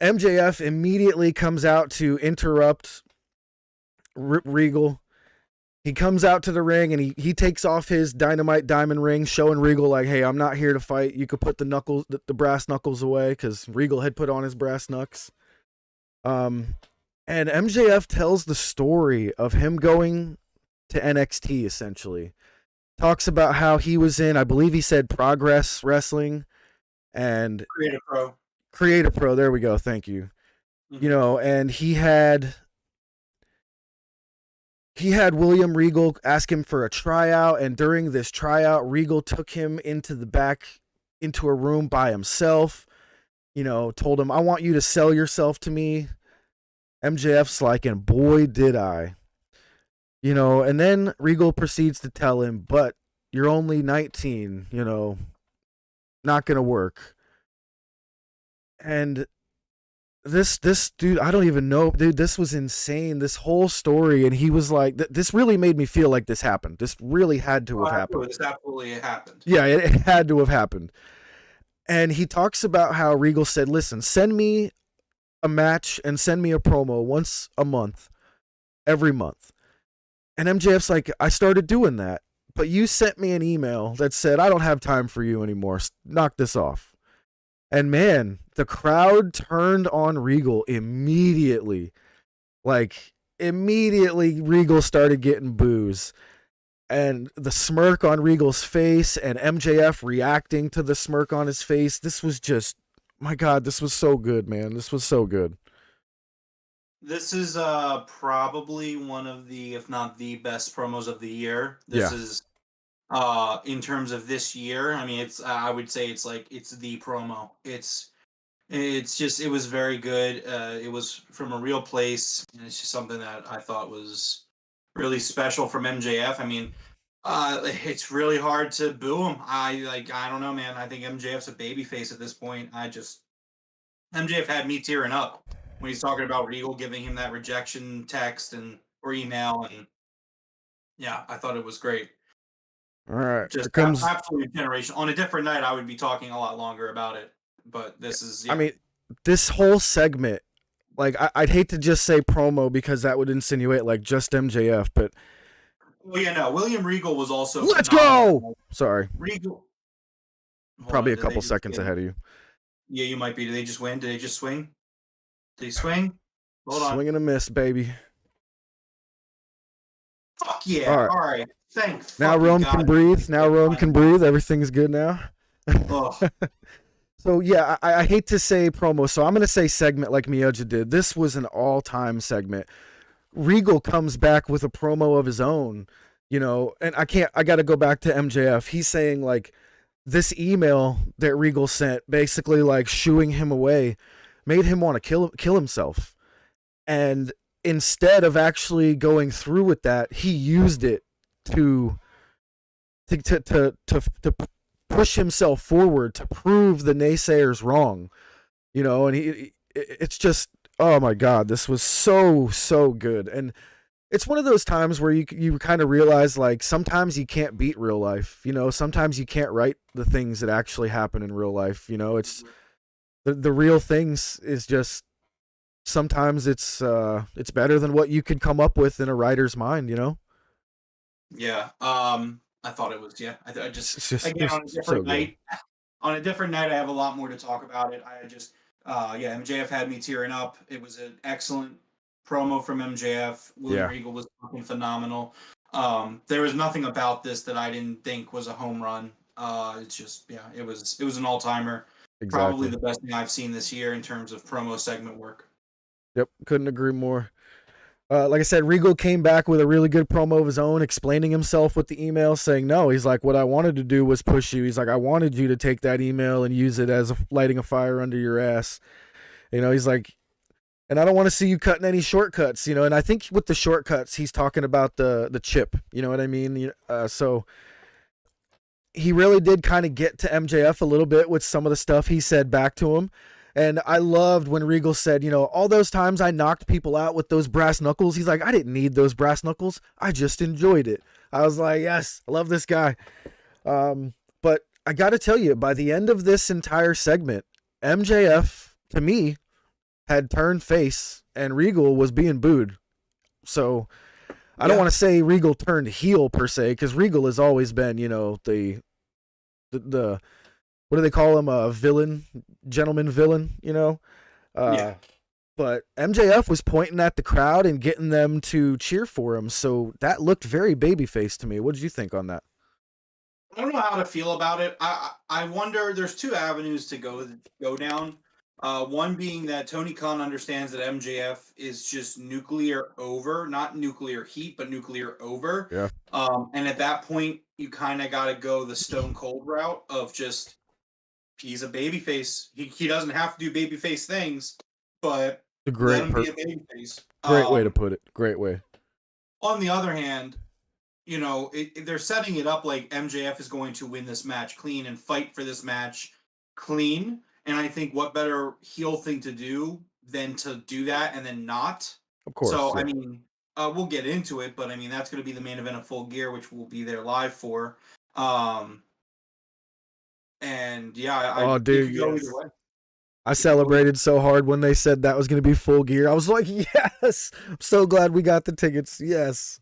MJF immediately comes out to interrupt Regal. He comes out to the ring and he takes off his Dynamite diamond ring, showing Regal like, hey, I'm not here to fight. You could put the brass knuckles away, because Regal had put on his brass knucks. And MJF tells the story of him going to NXT, essentially. Talks about how he was in, I believe he said, Progress Wrestling and Creative Pro. There we go. Thank you. Mm-hmm. And he had William Regal ask him for a tryout, and during this tryout, Regal took him into a room by himself, told him, I want you to sell yourself to me. MJF's like, and boy, did I. And then Regal proceeds to tell him, but you're only 19, not going to work. And this dude, I don't even know, dude, this was insane, this whole story. And he was like, this really made me feel like this happened. This really had to have happened. This absolutely happened. Yeah, it had to have happened. And he talks about how Regal said, listen, send me a match and send me a promo once a month, every month. And MJF's like, I started doing that, but you sent me an email that said, I don't have time for you anymore. Knock this off. And man, the crowd turned on Regal immediately. Like, immediately Regal started getting boos. And the smirk on Regal's face and MJF reacting to the smirk on his face. This was just, my God, this was so good, man. This was so good. This is probably one of the, if not the best promos of the year. This is in terms of this year. I mean, it's I would say it's the promo. It's just, it was very good. It was from a real place, and it's just something that I thought was really special from MJF. I mean, it's really hard to boo him. I don't know, man. I think MJF's a babyface at this point. MJF had me tearing up when he's talking about Regal giving him that rejection text or email, and yeah, I thought it was great. All right, just absolute generation. On a different night, I would be talking a lot longer about it, but this is. Yeah. I mean, this whole segment, like I'd hate to just say promo because that would insinuate like just MJF, but. Well, yeah, no. William Regal was also. Let's go. Sorry, Regal. Probably a couple seconds ahead of you. Yeah, you might be. Did they just win? Did they just swing? Did he swing? Hold on. Swing and a miss, baby. Fuck yeah. All right. Thanks. Now Rome can breathe. Now Rome can breathe. Everything's good now. So, yeah, I hate to say promo, so I'm going to say segment like Miyoja did. This was an all-time segment. Regal comes back with a promo of his own And I got to go back to MJF. He's saying like this email that Regal sent, basically like shooing him away, made him want to kill himself. And instead of actually going through with that, he used it to push himself forward, to prove the naysayers wrong. And it's just, oh my God, this was so good. And it's one of those times where you kind of realize, like, sometimes you can't beat real life. Sometimes you can't write the things that actually happen in real life. It's the real things is just, sometimes it's better than what you could come up with in a writer's mind. Yeah. I thought it was, yeah. I just again, on a different night. On a different night, I have a lot more to talk about it. I just, MJF had me tearing up. It was an excellent promo from MJF. William Regal was fucking phenomenal. There was nothing about this that I didn't think was a home run. It's just, it was an all-timer. Exactly. Probably the best thing I've seen this year in terms of promo segment work. Yep, couldn't agree more. Like I said, Regal came back with a really good promo of his own, explaining himself with the email, saying, no, he's like, what I wanted to do was push you. He's like, I wanted you to take that email and use it as lighting a fire under your ass. He's like, and I don't want to see you cutting any shortcuts, and I think with the shortcuts, he's talking about the chip, you know what I mean? So he really did kind of get to MJF a little bit with some of the stuff he said back to him. And I loved when Regal said, all those times I knocked people out with those brass knuckles. He's like, I didn't need those brass knuckles. I just enjoyed it. I was like, yes, I love this guy. But I got to tell you, by the end of this entire segment, MJF, to me, had turned face and Regal was being booed. So I don't want to say Regal turned heel per se, because Regal has always been, the what do they call him? A villain, gentleman villain, But MJF was pointing at the crowd and getting them to cheer for him. So that looked very babyface to me. What did you think on that? I don't know how to feel about it. I wonder, there's two avenues to go down. One being that Tony Khan understands that MJF is just nuclear over, not nuclear heat, but nuclear over. Yeah. And at that point, you kind of got to go the Stone Cold route of just, he's a babyface. He doesn't have to do babyface things, but let him be a babyface. Great way to put it. Great way. On the other hand, they're setting it up like MJF is going to win this match clean and fight for this match clean. And I think what better heel thing to do than to do that and then not. Of course. So, yeah. We'll get into it, but that's going to be the main event of Full Gear, which we'll be there live for. And yeah, dude, yes. I celebrated so hard when they said that was going to be Full Gear. I was like, yes, I'm so glad we got the tickets. Yes.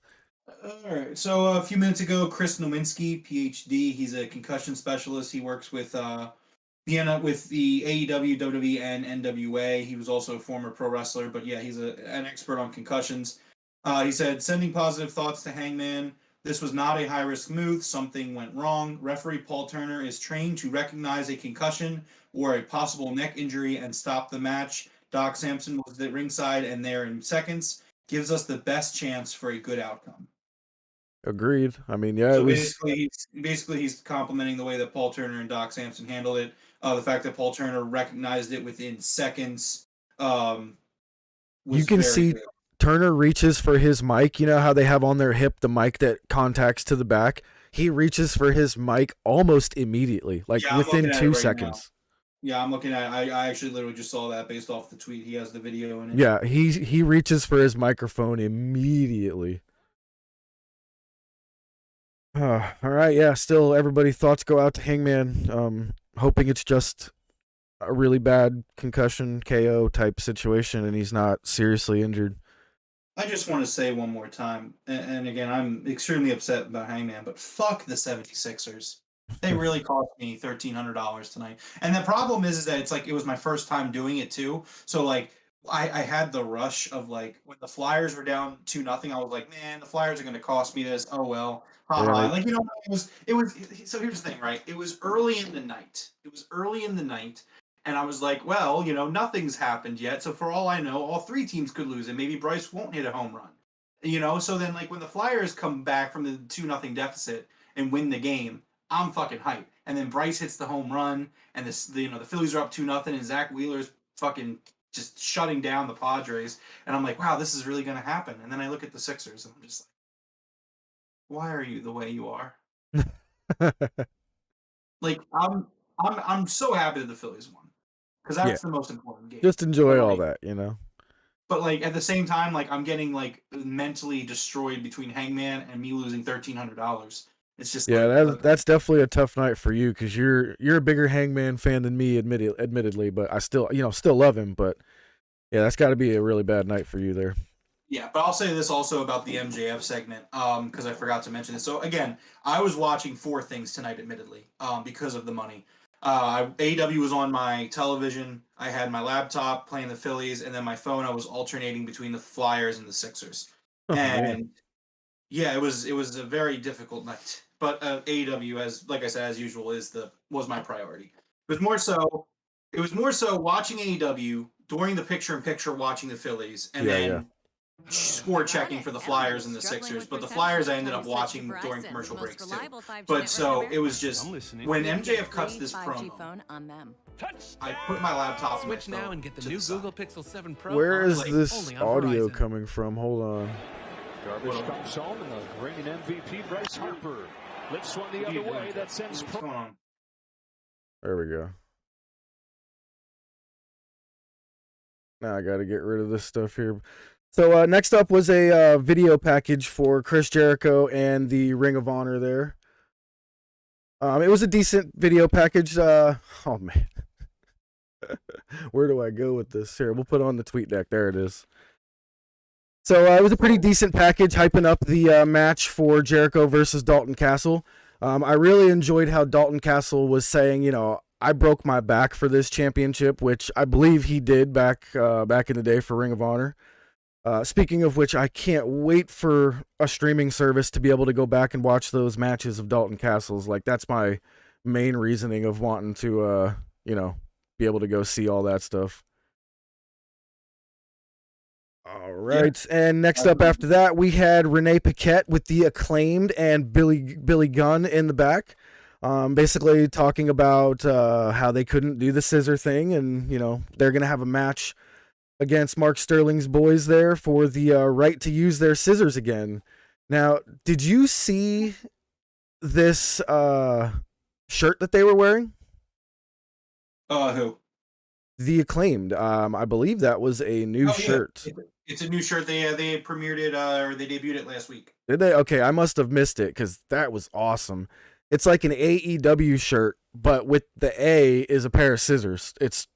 All right. So a few minutes ago, Chris Nowinski, PhD, he's a concussion specialist. He works with with the AEW, WWE, and NWA. He was also a former pro wrestler, but yeah, he's an expert on concussions. He said, sending positive thoughts to Hangman. This was not a high-risk move. Something went wrong. Referee Paul Turner is trained to recognize a concussion or a possible neck injury and stop the match. Doc Samson was at ringside and there in seconds. Gives us the best chance for a good outcome. Agreed. Yeah. So basically, he's complimenting the way that Paul Turner and Doc Samson handled it. The fact that Paul Turner recognized it within seconds. You can see good. Turner reaches for his mic. You know how they have on their hip the mic that contacts to the back? He reaches for his mic almost immediately, within 2 seconds. Yeah, I'm looking at it. I actually literally just saw that based off the tweet. He has the video in it. Yeah, he reaches for his microphone immediately. All right, yeah, still everybody thoughts go out to Hangman. Hoping it's just a really bad concussion KO type situation and he's not seriously injured. I just want to say one more time, and again, I'm extremely upset about Hangman, but fuck the 76ers. They really cost me $1,300 tonight. And the problem is that it's like it was my first time doing it too. So I had the rush of when the Flyers were down 2-0, I was like, man, the Flyers are going to cost me this. Oh well. Yeah. It was. So here's the thing, right? It was early in the night. And I was like, well, nothing's happened yet. So for all I know, all three teams could lose, and maybe Bryce won't hit a home run. You know, so then like when the Flyers come back from the 2-0 deficit and win the game, I'm fucking hyped. And then Bryce hits the home run, and the Phillies are up 2-0, and Zach Wheeler's fucking just shutting down the Padres, and I'm like, wow, this is really gonna happen. And then I look at the Sixers, and I'm just like, why are you the way you are? Like I'm so happy that the Phillies won because that's the most important game. Just enjoy But, all like, that, you know. But like at the same time, like I'm getting like mentally destroyed between Hangman and me losing $1,300. It's just that's definitely a tough night for you because you're a bigger Hangman fan than me, admittedly, but I still love him. But yeah, that's got to be a really bad night for you there. Yeah, but I'll say this also about the MJF segment, because I forgot to mention it. So again, I was watching 4 things tonight, admittedly, because of the money. AEW was on my television. I had my laptop playing the Phillies, and then my phone. I was alternating between the Flyers and the Sixers, and yeah, it was a very difficult night. But AEW, like I said, as usual, was my priority. It was more so watching AEW during the picture-in-picture, watching the Phillies, and then score checking for the Flyers and the Sixers, but the Flyers I ended up watching during commercial breaks too. But so it was just when MJF cuts this promo, I put my laptop in my phone now and get the new Google Pixel 7 Pro. Where is this only on audio Verizon. coming from? Hold on. Garbage comes home and the reigning MVP Bryce Harper lifts one the other way. That sends. What's going on? There we go. Now I got to get rid of this stuff here. So next up was a video package for Chris Jericho and the Ring of Honor there. It was a decent video package. Oh, man. Where do I go with this? Here, we'll put it on the tweet deck. There it is. So it was a pretty decent package, hyping up the match for Jericho versus Dalton Castle. I really enjoyed how Dalton Castle was saying, you know, I broke my back for this championship, which I believe he did back in the day for Ring of Honor. Speaking of which, I can't wait for a streaming service to be able to go back and watch those matches of Dalton Castle's. Like, that's my main reasoning of wanting to, be able to go see all that stuff. All right, and next up after that, we had Renee Paquette with the Acclaimed and Billy Gunn in the back. Basically talking about how they couldn't do the scissor thing, and, you know, they're going to have a match against Mark Sterling's boys there for the right to use their scissors again. Now, did you see this shirt that they were wearing? Who? The Acclaimed. I believe that was a new shirt. It's a new shirt. They premiered it or they debuted it last week. Did they? Okay, I must have missed it because that was awesome. It's like an AEW shirt, but with the A is a pair of scissors. It's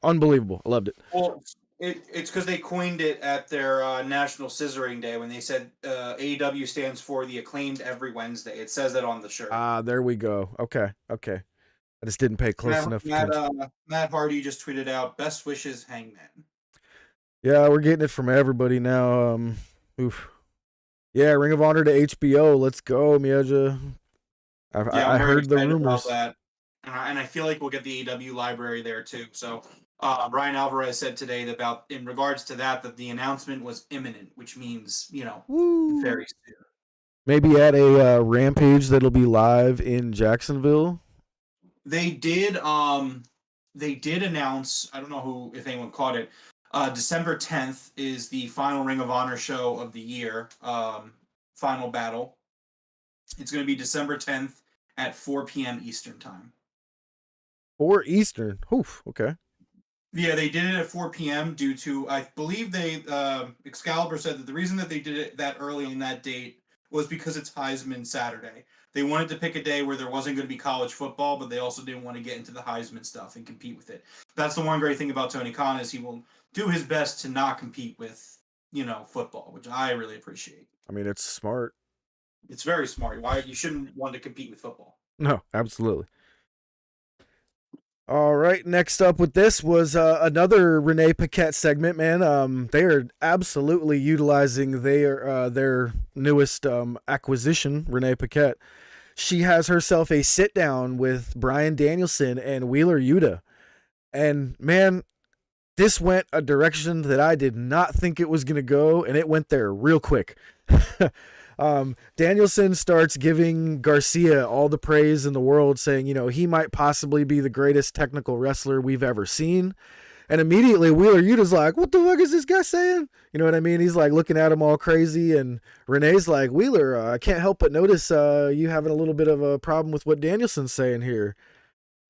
unbelievable. I loved it. Well, it's because they coined it at their National Scissoring Day when they said AEW stands for the Acclaimed every Wednesday. It says that on the shirt. There we go. Okay. I just didn't pay close enough attention. Matt Hardy just tweeted out, "Best wishes, Hangman." Yeah, we're getting it from everybody now. Oof. Yeah, Ring of Honor to HBO. Let's go, Miaja. I heard the rumors. About that. And I feel like we'll get the AEW library there too. So Brian Alvarez said today about in regards to that the announcement was imminent, which means, you know, very soon. Maybe at a Rampage that'll be live in Jacksonville. They did announce, I don't know if anyone caught it, December 10th is the final Ring of Honor show of the year, Final Battle. It's going to be December 10th at 4 p.m. Eastern time. 4 Eastern? Oof, okay. Yeah, they did it at 4 p.m. due to, I believe Excalibur said that the reason that they did it that early on that date was because it's Heisman Saturday. They wanted to pick a day where there wasn't going to be college football, but they also didn't want to get into the Heisman stuff and compete with it. That's the one great thing about Tony Khan is he will do his best to not compete with, you know, football, which I really appreciate. I mean, it's smart. It's very smart. Why you shouldn't want to compete with football? No, absolutely. All right, next up with this was another Renee Paquette segment, man. They are absolutely utilizing their newest acquisition, Renee Paquette. She has herself a sit-down with Bryan Danielson and Wheeler Yuta. And, man, this went a direction that I did not think it was going to go, and it went there real quick. Danielson starts giving Garcia all the praise in the world, saying, he might possibly be the greatest technical wrestler we've ever seen. And immediately Wheeler Yuta's like, what the fuck is this guy saying? You know what I mean? He's like looking at him all crazy. And Renee's like, Wheeler, I can't help but notice you having a little bit of a problem with what Danielson's saying here.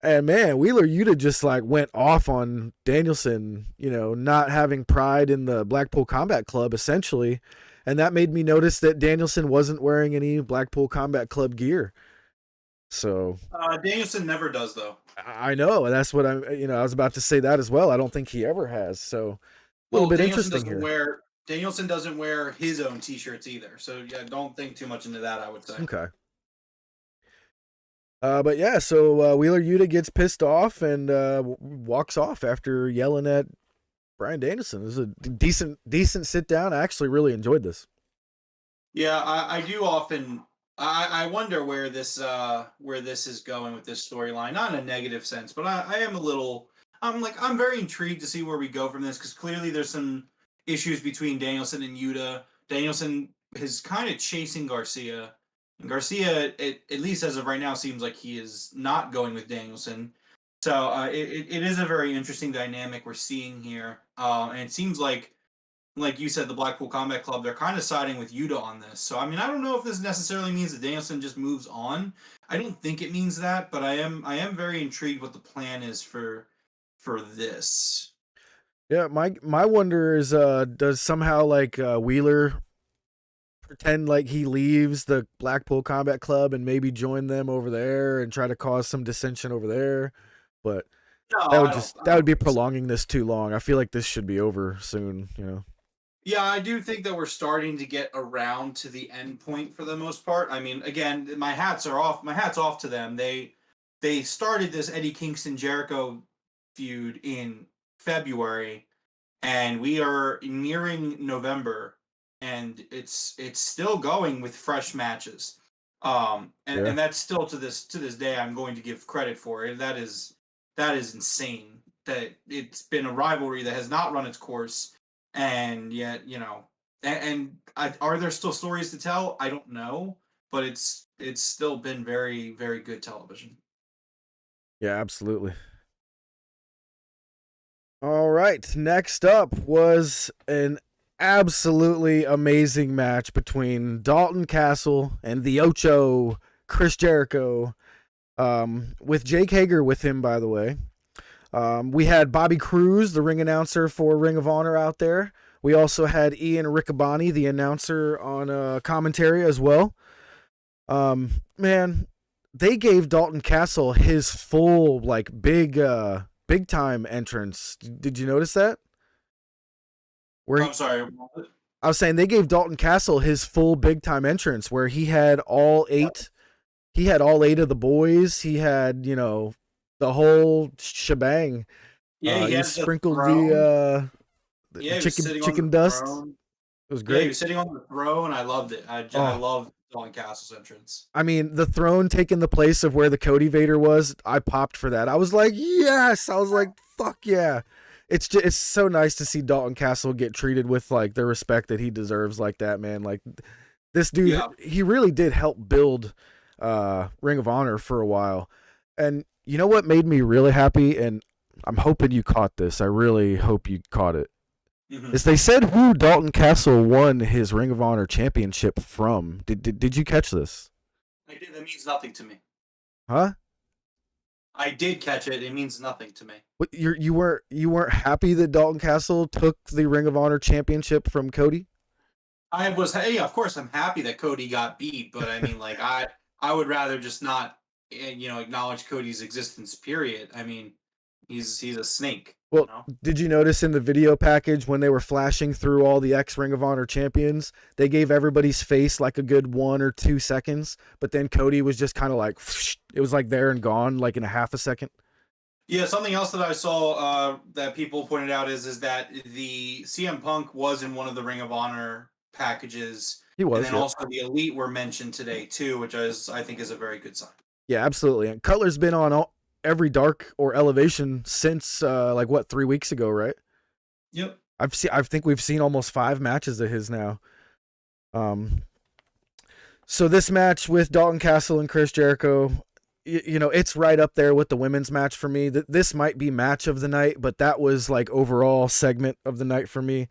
And man, Wheeler Yuta just like went off on Danielson, not having pride in the Blackpool Combat Club essentially. And that made me notice that Danielson wasn't wearing any Blackpool Combat Club gear. So Danielson never does, though. I know. That's what I was about to say that as well. I don't think he ever has. So a little bit interesting here. Danielson doesn't wear his own T-shirts either. So yeah, don't think too much into that, I would say. Okay. But yeah, so Wheeler Yuta gets pissed off and walks off after yelling at Bryan Danielson. It was a decent sit down. I actually really enjoyed this. Yeah, I do often. I wonder where this is going with this storyline. Not in a negative sense, but I am a little. I'm very intrigued to see where we go from this, because clearly there's some issues between Danielson and Yuta. Danielson is kind of chasing Garcia. And Garcia, at least as of right now, seems like he is not going with Danielson. So it is a very interesting dynamic we're seeing here. And it seems like you said, the Blackpool Combat Club, they're kind of siding with Yuta on this. So, I mean, I don't know if this necessarily means that Danielson just moves on. I don't think it means that, but I am very intrigued what the plan is for this. Yeah, my wonder is, does somehow Wheeler pretend like he leaves the Blackpool Combat Club and maybe join them over there and try to cause some dissension over there? But No, that would be prolonging this too long. I feel like this should be over soon, Yeah, I do think that we're starting to get around to the end point for the most part. I mean, again, my hat's off to them. They started this Eddie Kingston Jericho feud in February, and we are nearing November, and it's still going with fresh matches. And that's still to this day I'm going to give credit for it. That is insane that it's been a rivalry that has not run its course. And yet, are there still stories to tell? I don't know, but it's still been very, very good television. Yeah, absolutely. All right, next up was an absolutely amazing match between Dalton Castle and the Ocho, Chris Jericho, with Jake Hager with him, by the way. We had Bobby Cruz, the ring announcer for Ring of Honor, out there. We also had Ian Riccaboni, the announcer, on commentary as well. Man, they gave Dalton Castle his full, big time entrance. Did you notice that? I'm sorry. I was saying they gave Dalton Castle his full big time entrance, where he had all eight. He had all eight of the boys. He had, the whole shebang. Yeah, he sprinkled the chicken dust. It was great. Yeah, he was sitting on the throne. I loved it. I loved Dalton Castle's entrance. I mean, the throne taking the place of where the Cody Vader was. I popped for that. I was like, yes. I was like, fuck yeah. It's so nice to see Dalton Castle get treated with the respect that he deserves like that, man. Like, this dude, he really did help build Ring of Honor for a while. And you know what made me really happy, and I'm hoping you caught this. I really hope you caught it. Mm-hmm. Is they said who Dalton Castle won his Ring of Honor championship from. Did you catch this? I did. That means nothing to me. Huh? I did catch it. It means nothing to me. What, you weren't happy that Dalton Castle took the Ring of Honor championship from Cody? I was. Hey, of course, I'm happy that Cody got beat, but I mean, I would rather just not, acknowledge Cody's existence. Period. I mean, he's a snake. Well, did you notice in the video package when they were flashing through all the ex-Ring of Honor champions, they gave everybody's face a good 1 or 2 seconds, but then Cody was just kind of it was there and gone in a half a second. Yeah, something else that I saw that people pointed out is that the CM Punk was in one of the Ring of Honor packages. He was, and then also the Elite were mentioned today too, which I think is a very good sign. Yeah, absolutely. And Cutler's been on every Dark or Elevation since 3 weeks ago, right? Yep. I think we've seen almost 5 matches of his now. So this match with Dalton Castle and Chris Jericho, you know, it's right up there with the women's match for me. This might be match of the night, but that was like overall segment of the night for me.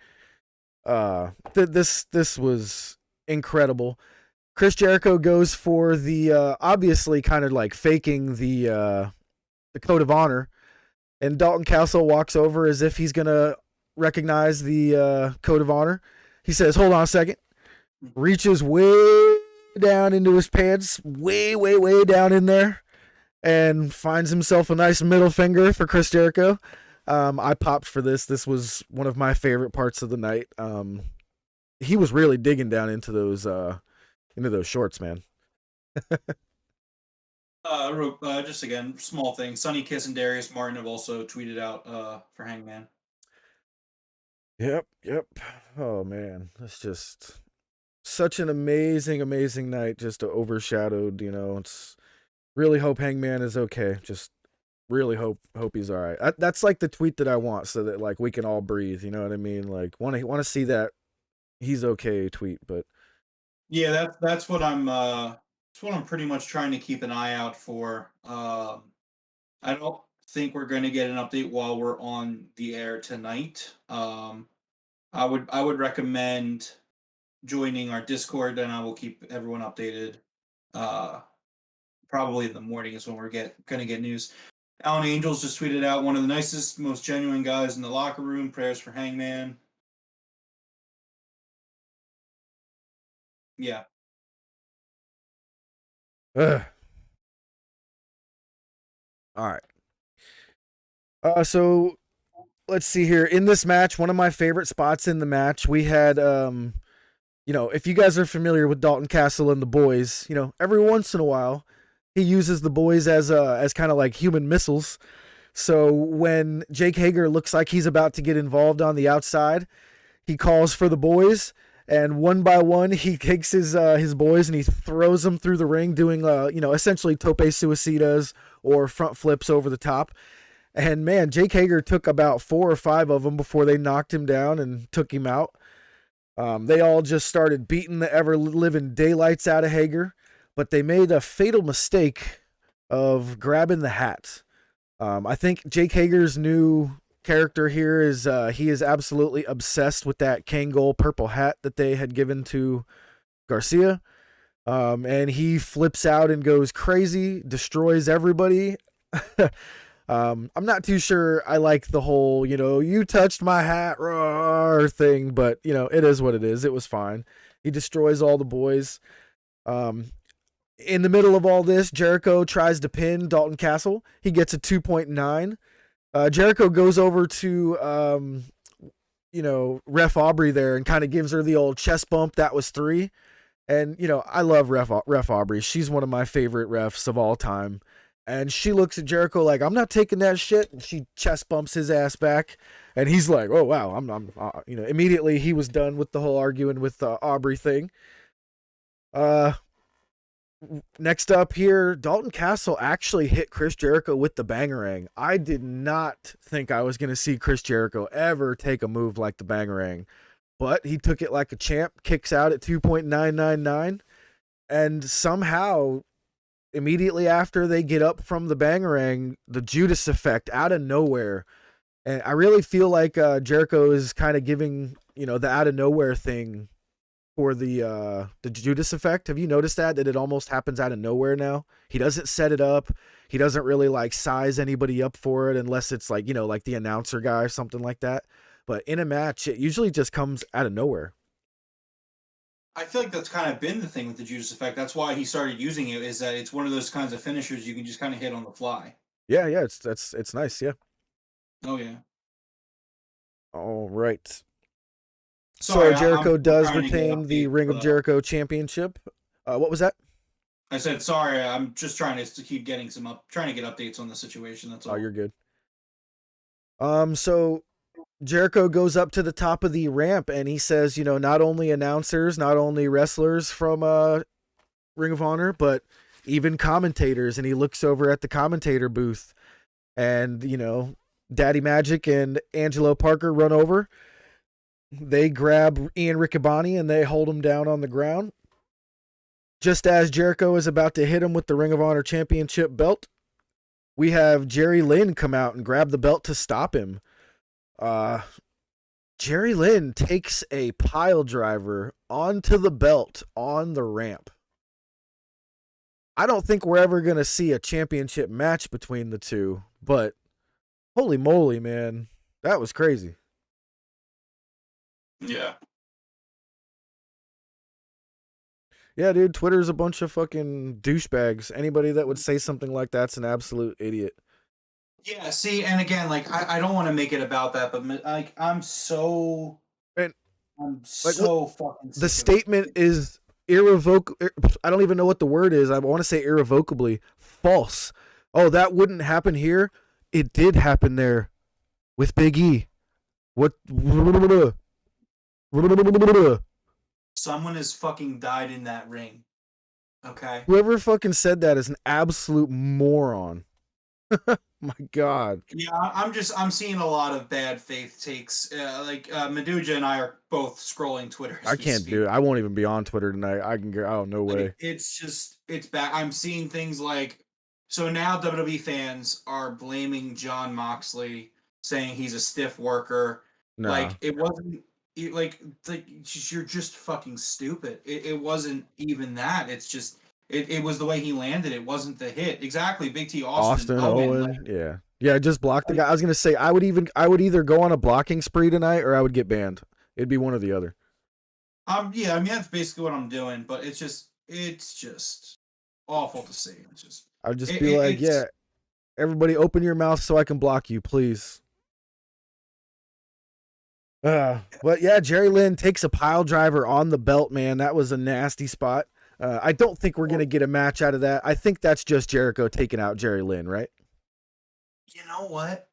This was incredible. Chris Jericho goes for the obviously kind of like faking the code of honor, and Dalton Castle walks over as if he's gonna recognize the code of honor. He says, "Hold on a second," reaches way down into his pants, way down in there, and finds himself a nice middle finger for Chris Jericho. I popped for this. This was one of my favorite parts of the night. He was really digging down into those shorts, man. Just again, small thing. Sonny Kiss and Darius Martin have also tweeted out for Hangman. Yep. Oh man, that's just such an amazing night. Just overshadowed. You know, it's really hope Hangman is okay. Just really hope he's all right. That's like the tweet that I want, so that like we can all breathe. You know what I mean? Like want to see that he's okay tweet. But yeah, that's what I'm pretty much trying to keep an eye out for. I don't think we're going to get an update while we're on the air tonight. I would recommend joining our Discord, and I will keep everyone updated. Probably in the morning is when we're going to get news. Alan Angels just tweeted out, one of the nicest, most genuine guys in the locker room. Prayers for Hangman. Yeah. all right. So let's see here. In this match, one of my favorite spots in the match, we had, you know, if you guys are familiar with Dalton Castle and the boys, you know, every once in a while, he uses the boys as kind of like human missiles. So when Jake Hager looks like he's about to get involved on the outside, he calls for the boys, and one by one he takes his boys and he throws them through the ring, doing you know, essentially tope suicidas or front flips over the top. And man, Jake Hager took about 4 or 5 of them before they knocked him down and took him out. They all just started beating the ever-living daylights out of Hager, but they made a fatal mistake of grabbing the hat. I think Jake Hager's new character here is he is absolutely obsessed with that Kangol purple hat that they had given to Garcia. And he flips out and goes crazy, destroys everybody. I'm not too sure I like the whole, you know, you touched my hat roar thing, but you know, it is what it is. It was fine. He destroys all the boys. In the middle of all this, Jericho tries to pin Dalton Castle. He gets a 2.9. Jericho goes over to, you know, Ref Aubrey there and kind of gives her the old chest bump. That was 3. And, you know, I love Ref Aubrey. She's one of my favorite refs of all time. And she looks at Jericho like, I'm not taking that shit. And she chest bumps his ass back. And he's like, oh, wow. I'm you know, immediately he was done with the whole arguing with the Aubrey thing. Next up here, Dalton Castle actually hit Chris Jericho with the bangarang. I did not think I was going to see Chris Jericho ever take a move like the bangarang, but he took it like a champ, kicks out at 2.999, and somehow immediately after they get up from the bangarang, the Judas effect out of nowhere. And I really feel like Jericho is kind of giving, you know, the out of nowhere thing for the Judas effect. Have you noticed that it almost happens out of nowhere now? He doesn't set it up. He doesn't really like size anybody up for it unless it's like, you know, like the announcer guy or something like that. But in a match, it usually just comes out of nowhere. I feel like that's kind of been the thing with the Judas effect. That's why he started using it, is that it's one of those kinds of finishers you can just kind of hit on the fly. Yeah, it's nice, yeah. Oh yeah. All right. Sorry, So Jericho I'm does trying to get retain the update, Ring of Jericho Championship. What was that? I said sorry. I'm just trying to keep getting trying to get updates on the situation. That's all. Oh, you're good. So Jericho goes up to the top of the ramp and he says, you know, not only announcers, not only wrestlers from Ring of Honor, but even commentators. And he looks over at the commentator booth, and you know, Daddy Magic and Angelo Parker run over. They grab Ian Riccaboni and they hold him down on the ground. Just as Jericho is about to hit him with the Ring of Honor Championship belt, we have Jerry Lynn come out and grab the belt to stop him. Jerry Lynn takes a pile driver onto the belt on the ramp. I don't think we're ever going to see a championship match between the two, but holy moly, man. That was crazy. Yeah. Yeah, dude, Twitter's a bunch of fucking douchebags. Anybody that would say something like that's an absolute idiot. Yeah, see, and again, like, I don't want to make it about that, but, like, I'm so fucking fucking sick the of statement it. is irrevocable. I don't even know what the word is. I want to say irrevocably false. Oh, that wouldn't happen here. It did happen there with Big E. What? Someone has fucking died in that ring. Okay? Whoever fucking said that is an absolute moron. My God. Yeah, I'm seeing a lot of bad faith takes. Meduja and I are both scrolling Twitter. I can't do it. I won't even be on Twitter tonight. I can go. Oh, no way. It's bad. I'm seeing things like, so now WWE fans are blaming John Moxley, saying he's a stiff worker. No. Like, it wasn't, you're just fucking stupid. It wasn't even that. It's just, it was the way he landed. It wasn't the hit. Exactly. Big T Austin Owen. Yeah. Yeah, just block the guy. I was gonna say I would either go on a blocking spree tonight or I would get banned. It'd be one or the other. Yeah, I mean that's basically what I'm doing, but it's just awful to see. It's just I'd just be like, yeah, everybody open your mouth so I can block you, please. But yeah, Jerry Lynn takes a pile driver on the belt, man. That was a nasty spot. I don't think we're gonna get a match out of that. I think that's just Jericho taking out Jerry Lynn, right? You know what?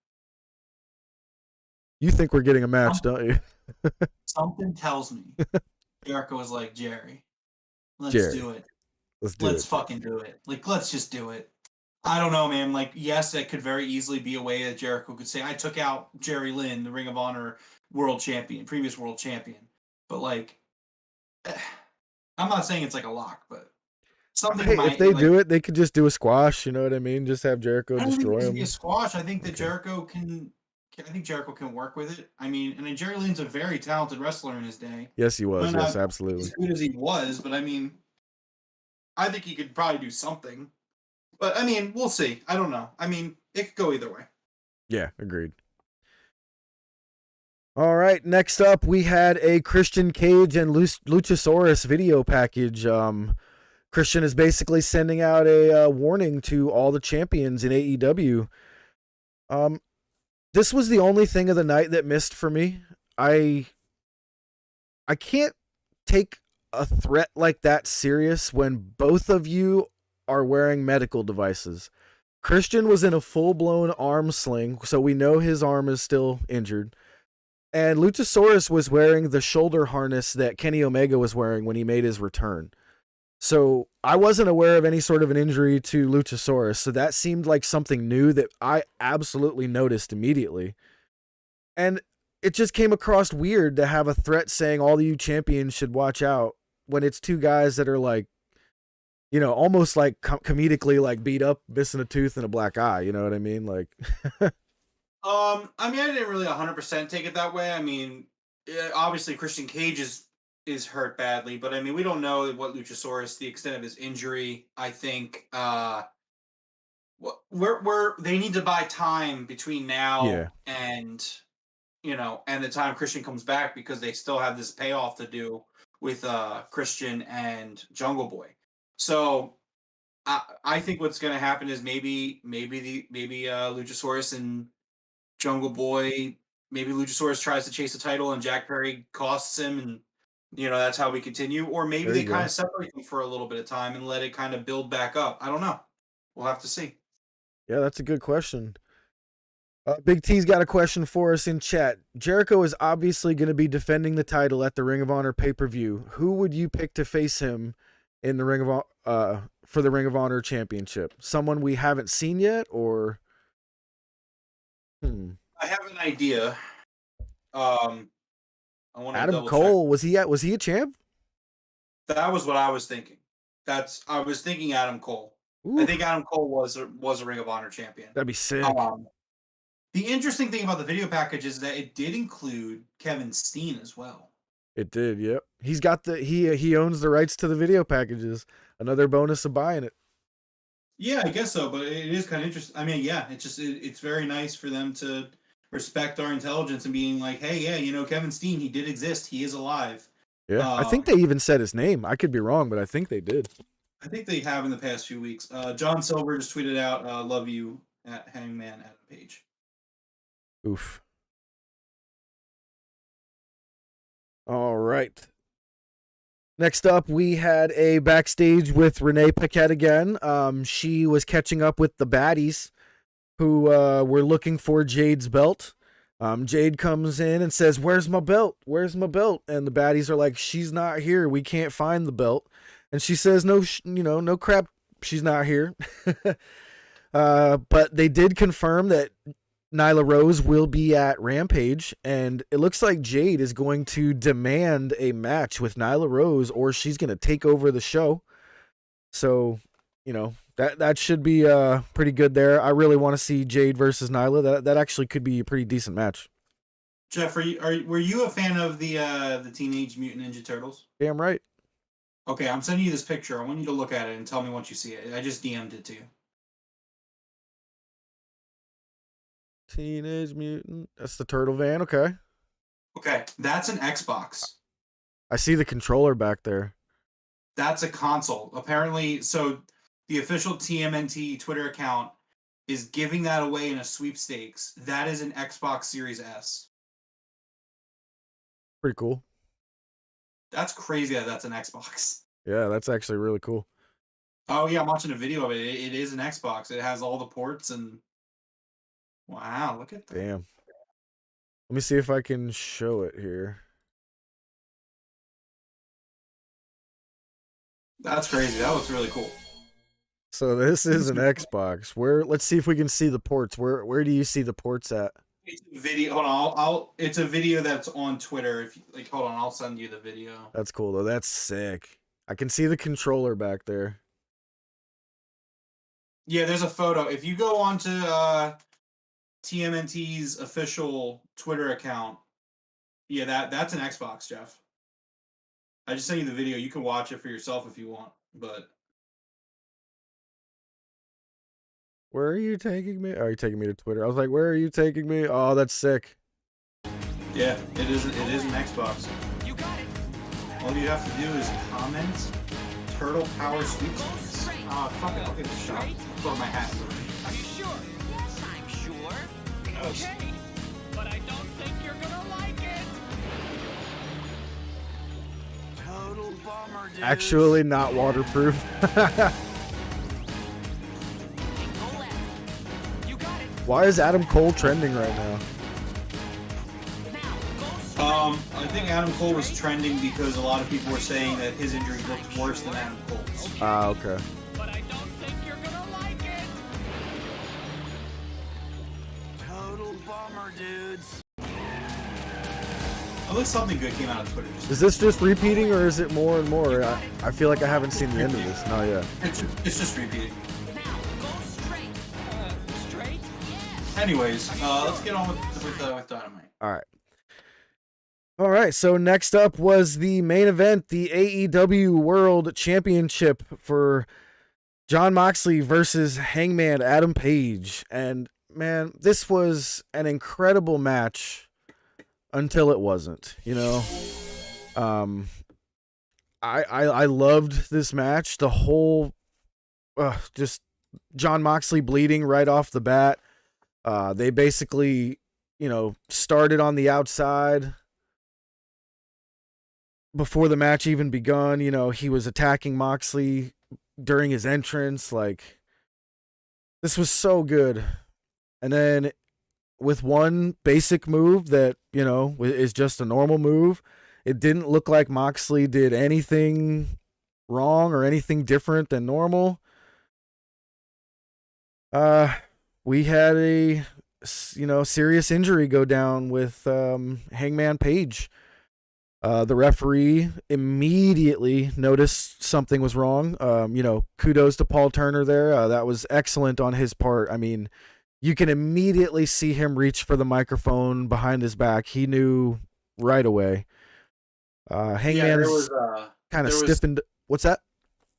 You think we're getting a match, don't you? Something tells me Jericho was like, Jerry, let's Jerry, do it. Let's fucking do it. Like, let's just do it. I don't know, man. Like, yes, that could very easily be a way that Jericho could say, I took out Jerry Lynn, the Ring of Honor world champion, previous world champion. But, like, I'm not saying it's like a lock, but something if they do it, they could just do a squash. You know what I mean? Just have Jericho destroy him. A squash. I think that Jericho can. I think Jericho can work with it. I mean, and then Jerry Lynn's a very talented wrestler in his day. Yes, he was. Yes, absolutely. As good as he was, but I mean, I think he could probably do something. But I mean, we'll see. I don't know. I mean, it could go either way. Yeah, agreed. All right, next up, we had a Christian Cage and Luchasaurus video package. Christian is basically sending out a warning to all the champions in AEW. This was the only thing of the night that missed for me. I can't take a threat like that serious when both of you are wearing medical devices. Christian was in a full-blown arm sling, so we know his arm is still injured. And Luchasaurus was wearing the shoulder harness that Kenny Omega was wearing when he made his return. So I wasn't aware of any sort of an injury to Luchasaurus, so that seemed like something new that I absolutely noticed immediately. And it just came across weird to have a threat saying all of you champions should watch out when it's two guys that are like, you know, almost like comedically like beat up, missing a tooth and a black eye. You know what I mean? Like, I mean, I didn't really 100% take it that way. I mean, obviously Christian Cage is hurt badly, but I mean, we don't know what Luchasaurus, the extent of his injury. I think they need to buy time between now and, you know, and the time Christian comes back, because they still have this payoff to do with Christian and Jungle Boy. So I think what's going to happen is maybe Luchasaurus and Jungle Boy, maybe Luchasaurus tries to chase the title and Jack Perry costs him, and you know, that's how we continue. Or maybe they kind of separate them for a little bit of time and let it kind of build back up. I don't know. We'll have to see. Yeah, that's a good question. Big T's got a question for us in chat. Jericho is obviously going to be defending the title at the Ring of Honor pay-per-view. Who would you pick to face him in the Ring of for the Ring of Honor championship? Someone we haven't seen yet, or I have an idea. I want to Adam Cole, was he a champ? That was what I was thinking. I was thinking Adam Cole. Ooh, I think Adam Cole was a Ring of Honor champion. that'd be sick. The interesting thing about the video package is that it did include Kevin Steen as well. It did, yep. He's got he owns the rights to the video packages. Another bonus of buying it. Yeah, I guess so, but it is kind of interesting. I mean, yeah, it's very nice for them to respect our intelligence and being like, hey, yeah, Kevin Steen, he did exist. He is alive. Yeah, I think they even said his name. I could be wrong, but I think they did. I think they have in the past few weeks. John Silver just tweeted out, love you at Hangman Adam Page. Oof. All right. Next up, we had a backstage with Renee Paquette again. She was catching up with the baddies who were looking for Jade's belt. Jade comes in and says, "Where's my belt? Where's my belt?" And the baddies are like, "She's not here. We can't find the belt." And she says, "No, no crap. She's not here." But they did confirm that Nyla Rose will be at Rampage, and it looks like Jade is going to demand a match with Nyla Rose, or she's going to take over the show. So, that should be pretty good there. I really want to see Jade versus Nyla. That actually could be a pretty decent match. Jeff, were you a fan of the Teenage Mutant Ninja Turtles? Damn right. Okay, I'm sending you this picture. I want you to look at it and tell me once you see it. I just DM'd it to you. Teenage Mutant. That's the turtle van. Okay. Okay, that's an Xbox. I see the controller back there. That's a console. Apparently, so the official TMNT Twitter account is giving that away in a sweepstakes. That is an Xbox Series S. Pretty cool. That's crazy that that's an Xbox. Yeah, that's actually really cool. Oh, yeah, I'm watching a video of it. It is an Xbox. It has all the ports and... Wow, look at that. Damn. Let me see if I can show it here. That's crazy. That looks really cool. So this is an Xbox. Let's see if we can see the ports. Where do you see the ports at? It's a video. Hold on. It's a video that's on Twitter. If you, hold on, I'll send you the video. That's cool though. That's sick. I can see the controller back there. Yeah, there's a photo. If you go onto TMNT's official Twitter account, yeah, that's an Xbox, Jeff. I just sent you the video. You can watch it for yourself if you want, but... Where are you taking me? Oh, you're taking me to Twitter. I was like, where are you taking me? Oh, that's sick. Yeah, it is an Xbox. You got it. All you have to do is comment Turtle Power Sweepstakes. Fuck it, I'll get a shot. Throw my hat. Are you sure? Yes, I'm sure. Okay, but I don't think you're gonna like it. Total bummer, dude. Actually, not waterproof. Why is Adam Cole trending right now? I think Adam Cole was trending because a lot of people were saying that his injury looked worse than Adam Cole's. Ah, okay. But I don't think you're gonna like it. Total bummer, dudes. At least something good came out of Twitter. Is this just repeating, or is it more and more? I feel like I haven't seen the end of this. No, yeah. It's just repeating. Now, go straight. Straight? Yes. Anyways, let's get on with Dynamite. All right, so next up was the main event, the AEW World Championship for Jon Moxley versus Hangman Adam Page. And man, this was an incredible match until it wasn't, I loved this match. The whole just Jon Moxley bleeding right off the bat. They basically, started on the outside. Before the match even begun, he was attacking Moxley during his entrance. Like, this was so good. And then with one basic move that, is just a normal move, it didn't look like Moxley did anything wrong or anything different than normal. We had a serious injury go down with Hangman Page. The referee immediately noticed something was wrong. Kudos to Paul Turner there. That was excellent on his part. I mean, you can immediately see him reach for the microphone behind his back. He knew right away. Hangman's kind of stiffened. What's that?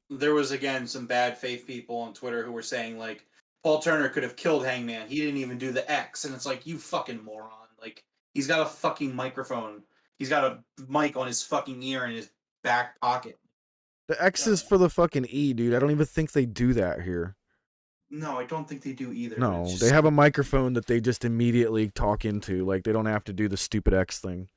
There was, again, some bad faith people on Twitter who were saying, like, Paul Turner could have killed Hangman. He didn't even do the X. And it's like, you fucking moron. Like, he's got a fucking microphone. He's got a mic on his fucking ear in his back pocket. The X is for the fucking E, dude. I don't even think they do that here. No, I don't think they do either. No, they have a microphone that they just immediately talk into. Like, they don't have to do the stupid X thing.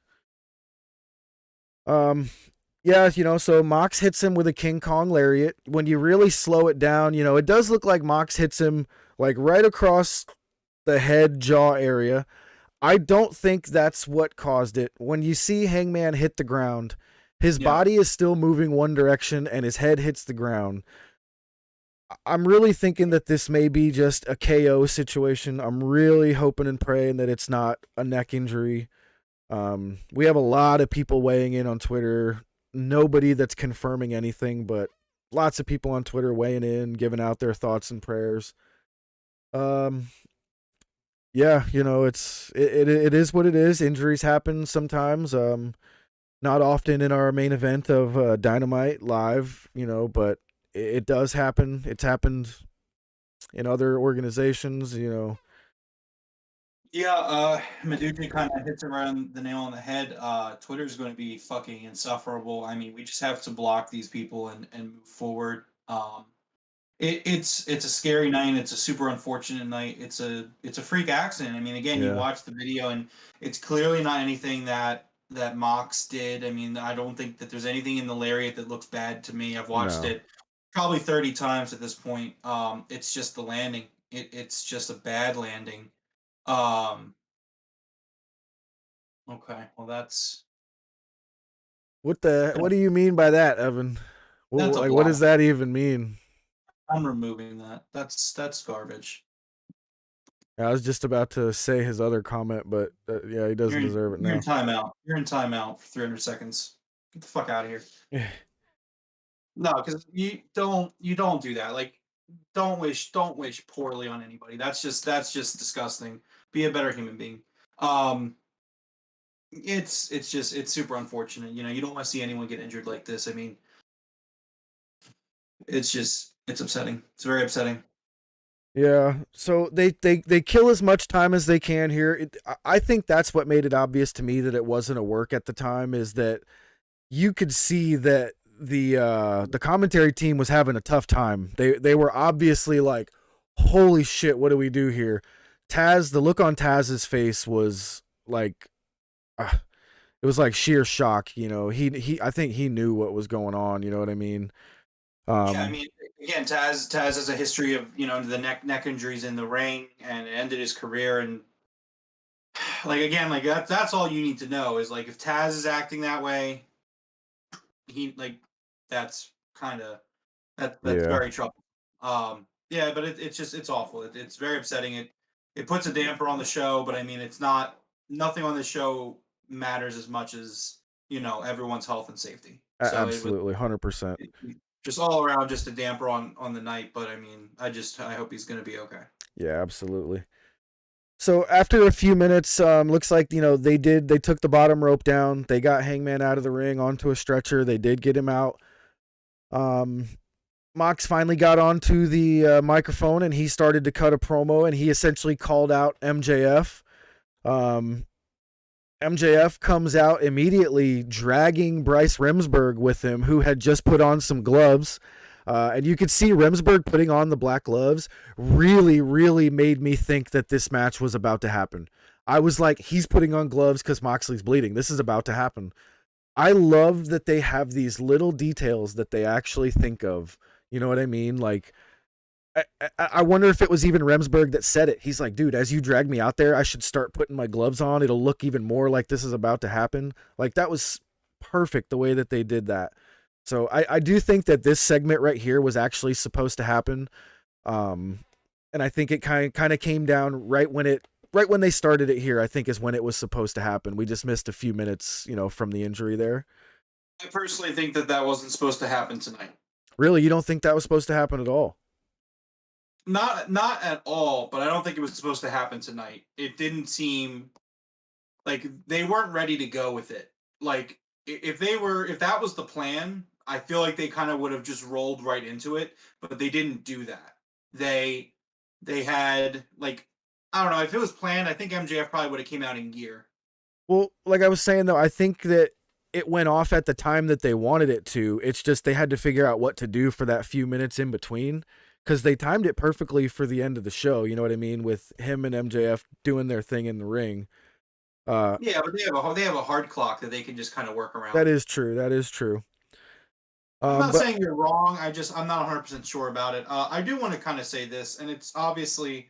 So Mox hits him with a King Kong lariat. When you really slow it down, it does look like Mox hits him like right across the head jaw area. I don't think that's what caused it. When you see Hangman hit the ground, his body is still moving one direction and his head hits the ground. I'm really thinking that this may be just a KO situation. I'm really hoping and praying that it's not a neck injury. We have a lot of people weighing in on Twitter. Nobody that's confirming anything, but lots of people on Twitter weighing in, giving out their thoughts and prayers. It is what it is. Injuries happen sometimes. Not often in our main event of Dynamite live, but it does happen. It's happened in other organizations, Yeah, Medusa kind of hits around the nail on the head. Twitter's going to be fucking insufferable. I mean, we just have to block these people and move forward. It's a scary night. It's a super unfortunate night. It's a freak accident. I mean, again, you watch the video and it's clearly not anything that Mox did. I mean, I don't think that there's anything in the lariat that looks bad to me. I've watched it probably 30 times at this point. It's just the landing. It's just a bad landing. Okay, well that's what do you mean by that, Evan? What does that even mean? I'm removing that. That's garbage. I was just about to say his other comment, but he doesn't deserve it now. You're in timeout. You're in timeout for 300 seconds. Get the fuck out of here. No, because you don't do that. Like, don't wish poorly on anybody. That's just disgusting. Be a better human being. It's super unfortunate. You don't want to see anyone get injured like this. I mean, it's upsetting. It's very upsetting. Yeah. So they kill as much time as they can here. I think that's what made it obvious to me that it wasn't a work at the time, is that you could see that the commentary team was having a tough time. They were obviously like, holy shit, what do we do here? The look on Taz's face was like, it was like sheer shock. I think he knew what was going on. You know what I mean? I mean, again, Taz has a history of the neck injuries in the ring, and it ended his career. And that's all you need to know is like if Taz is acting that way, that's very troubling. But it's awful. It's very upsetting. It puts a damper on the show, but I mean, nothing on the show matters as much as everyone's health and safety. So absolutely, 100%. Just all around, just a damper on the night. But I mean, I hope he's going to be okay. Yeah, absolutely. So after a few minutes, looks like they took the bottom rope down. They got Hangman out of the ring onto a stretcher. They did get him out. Mox finally got onto the microphone and he started to cut a promo, and he essentially called out MJF. MJF comes out immediately dragging Bryce Remsburg with him, who had just put on some gloves. And you could see Remsburg putting on the black gloves really, really made me think that this match was about to happen. I was like, he's putting on gloves because Moxley's bleeding. This is about to happen. I love that they have these little details that they actually think of. You know what I mean? Like, I wonder if it was even Remsburg that said it. He's like, dude, as you drag me out there, I should start putting my gloves on. It'll look even more like this is about to happen. Like, that was perfect the way that they did that. So I do think that this segment right here was actually supposed to happen. And I think it kind of came down right when it right when they started it here, I think is when it was supposed to happen. We just missed a few minutes, from the injury there. I personally think that wasn't supposed to happen tonight. Really, you don't think that was supposed to happen at all? Not at all, but I don't think it was supposed to happen tonight. It didn't seem like they weren't ready to go with it. Like if that was the plan, I feel like they kind of would have just rolled right into it, but they didn't do that. They had like, I don't know, if it was planned, I think MJF probably would have came out in gear. Well, like I was saying though, I think that it went off at the time that they wanted it to. It's just they had to figure out what to do for that few minutes in between, because they timed it perfectly for the end of the show. You know what I mean? With him and MJF doing their thing in the ring. Yeah, but they have a hard clock that they can just kind of work around. That is true. That is true. I'm not saying you're wrong. I'm not 100% sure about it. I do want to kind of say this, and it's obviously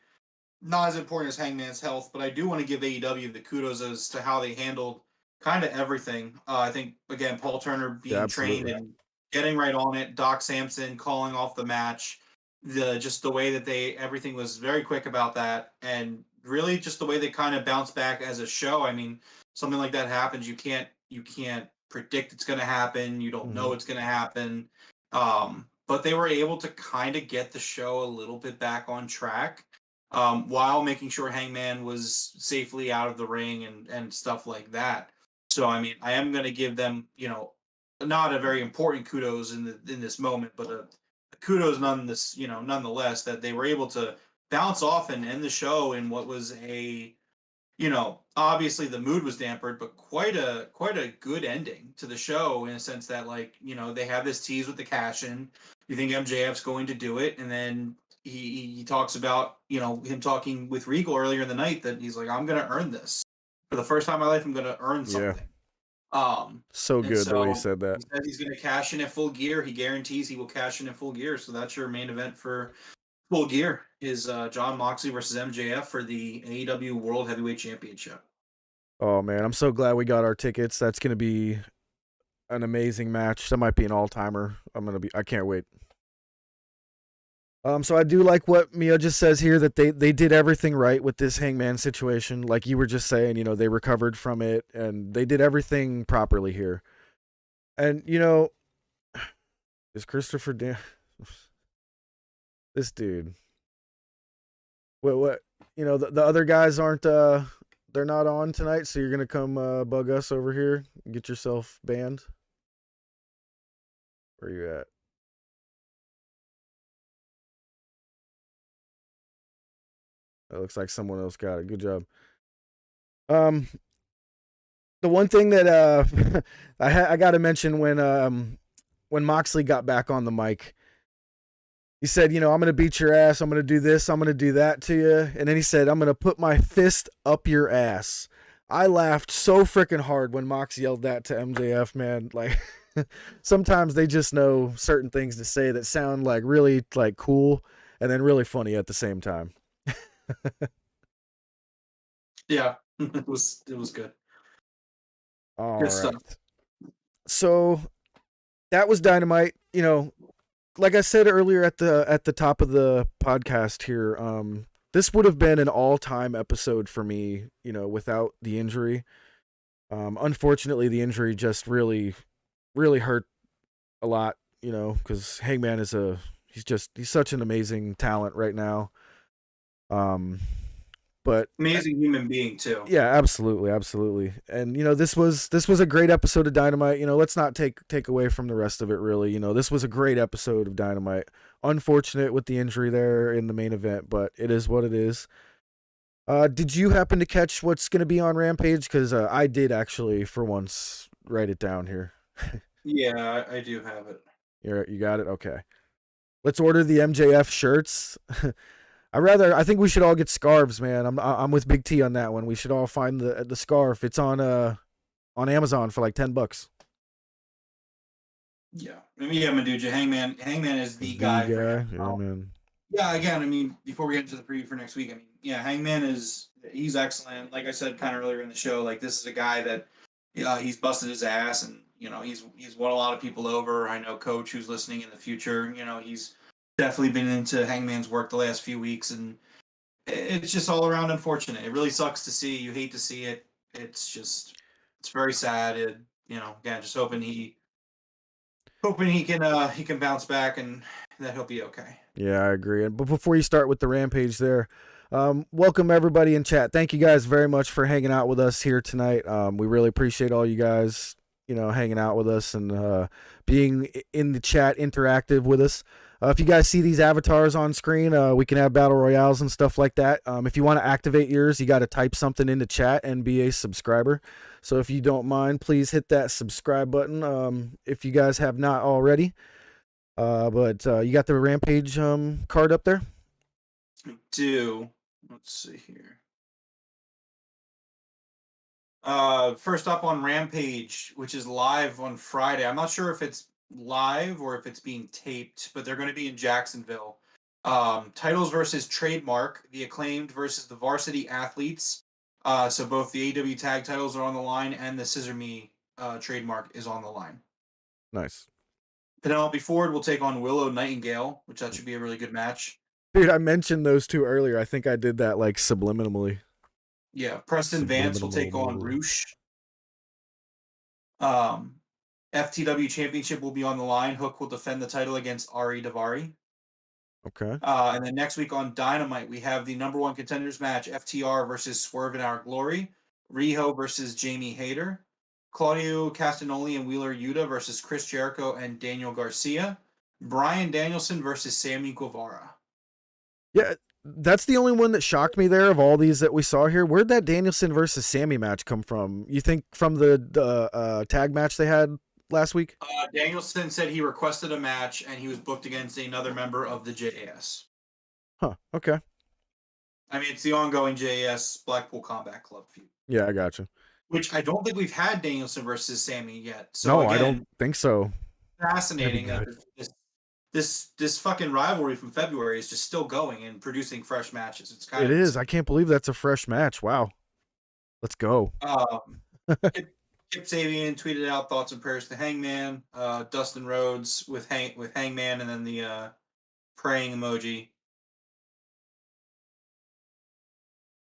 not as important as Hangman's health, but I do want to give AEW the kudos as to how they handled kind of everything. I think, again, Paul Turner being trained and getting right on it, Doc Samson calling off the match, just the way that everything was very quick about that, and really just the way they kind of bounced back as a show. I mean, something like that happens, you can't predict it's going to happen. You don't know it's going to happen. But they were able to kind of get the show a little bit back on track while making sure Hangman was safely out of the ring and stuff like that. So, I mean, I am going to give them, not a very important kudos in this moment, but a kudos nonetheless that they were able to bounce off and end the show in what was obviously the mood was dampened, but quite a good ending to the show in a sense that, like, they have this tease with the cash in. You think MJF's going to do it, and then he talks about, him talking with Regal earlier in the night that he's like, I'm going to earn this. For the first time in my life, I'm going to earn something. So good the way he said that. He said he's going to cash in at Full Gear. He guarantees he will cash in at Full Gear. So that's your main event for Full Gear is John Moxley versus MJF for the AEW World Heavyweight Championship. Oh man, I'm so glad we got our tickets. That's going to be an amazing match. That might be an all-timer. I can't wait. So I do like what Mia just says here, that they did everything right with this Hangman situation. Like you were just saying, they recovered from it and they did everything properly here. And is Christopher this dude. What the other guys aren't they're not on tonight, so you're gonna come bug us over here and get yourself banned? Where are you at? It looks like someone else got it. Good job. The one thing that I got to mention when Moxley got back on the mic, he said, I'm going to beat your ass. I'm going to do this. I'm going to do that to you. And then he said, I'm going to put my fist up your ass. I laughed so freaking hard when Mox yelled that to MJF, man. Like, sometimes they just know certain things to say that sound like really like cool and then really funny at the same time. Yeah, it was good. All good right. stuff. So that was Dynamite. Like I said earlier at the top of the podcast here, this would have been an all-time episode for me, without the injury. Unfortunately, the injury just really, really hurt a lot, because Hangman is he's such an amazing talent right now. But amazing human being too. Yeah, absolutely. And this was a great episode of Dynamite. Let's not take away from the rest of it really. This was a great episode of Dynamite. Unfortunate with the injury there in the main event, but it is what it is. Did you happen to catch what's going to be on Rampage? Because I did actually, for once, write it down here. Yeah, I do have it. You got it? Okay. Let's order the MJF shirts. I think we should all get scarves, man. I'm with Big T on that one. We should all find the scarf. It's on Amazon for like $10. Yeah. Maduja, Hangman is the guy. Yeah, man. Yeah, again, before we get into the preview for next week, Hangman he's excellent. Like I said kind of earlier in the show, like this is a guy that he's busted his ass and he's won a lot of people over. I know Coach, who's listening in the future, he's definitely been into Hangman's work the last few weeks, and it's just all around unfortunate. It really sucks to see. You hate to see it. It's very sad. Again, just hoping he can bounce back and that he'll be okay. Yeah, I agree. But before you start with the Rampage there, welcome everybody in chat. Thank you guys very much for hanging out with us here tonight. We really appreciate all you guys, hanging out with us and being in the chat, interactive with us. If you guys see these avatars on screen, we can have battle royales and stuff like that. If you want to activate yours, you got to type something into chat and be a subscriber. So if you don't mind, please hit that subscribe button if you guys have not already. But you got the Rampage card up there? I do. Let's see here. First up on Rampage, which is live on Friday. I'm not sure if it's live or if it's being taped, but they're going to be in Jacksonville. Titles versus Trademark, the Acclaimed versus the Varsity Athletes. So both the AEW tag titles are on the line and the Scissor Me trademark is on the line. Nice. Penelope Ford will take on Willow Nightingale, which that should be a really good match. Dude, I mentioned those two earlier. I think I did that like subliminally. Yeah, Preston Vance will take on Roosh. FTW Championship will be on the line. Hook will defend the title against Ari Daivari. Okay. And then next week on Dynamite, we have the number one contenders match, FTR versus Swerve in Our Glory. Riho versus Jamie Hayter. Claudio Castagnoli and Wheeler Yuta versus Chris Jericho and Daniel Garcia. Bryan Danielson versus Sammy Guevara. Yeah, that's the only one that shocked me there of all these that we saw here. Where'd that Danielson versus Sammy match come from? You think from the tag match they had last week? Danielson said he requested a match and he was booked against another member of the JAS. Huh, okay. I mean, it's the ongoing JAS Blackpool Combat Club feud. Yeah, I gotcha. Which I don't think we've had Danielson versus Sammy yet. So no, again, I don't think so. Fascinating that this fucking rivalry from February is just still going and producing fresh matches. It is. I can't believe that's a fresh match. Wow. Let's go. Kip Sabian tweeted out thoughts and prayers to Hangman. Dustin Rhodes with Hangman and then the praying emoji.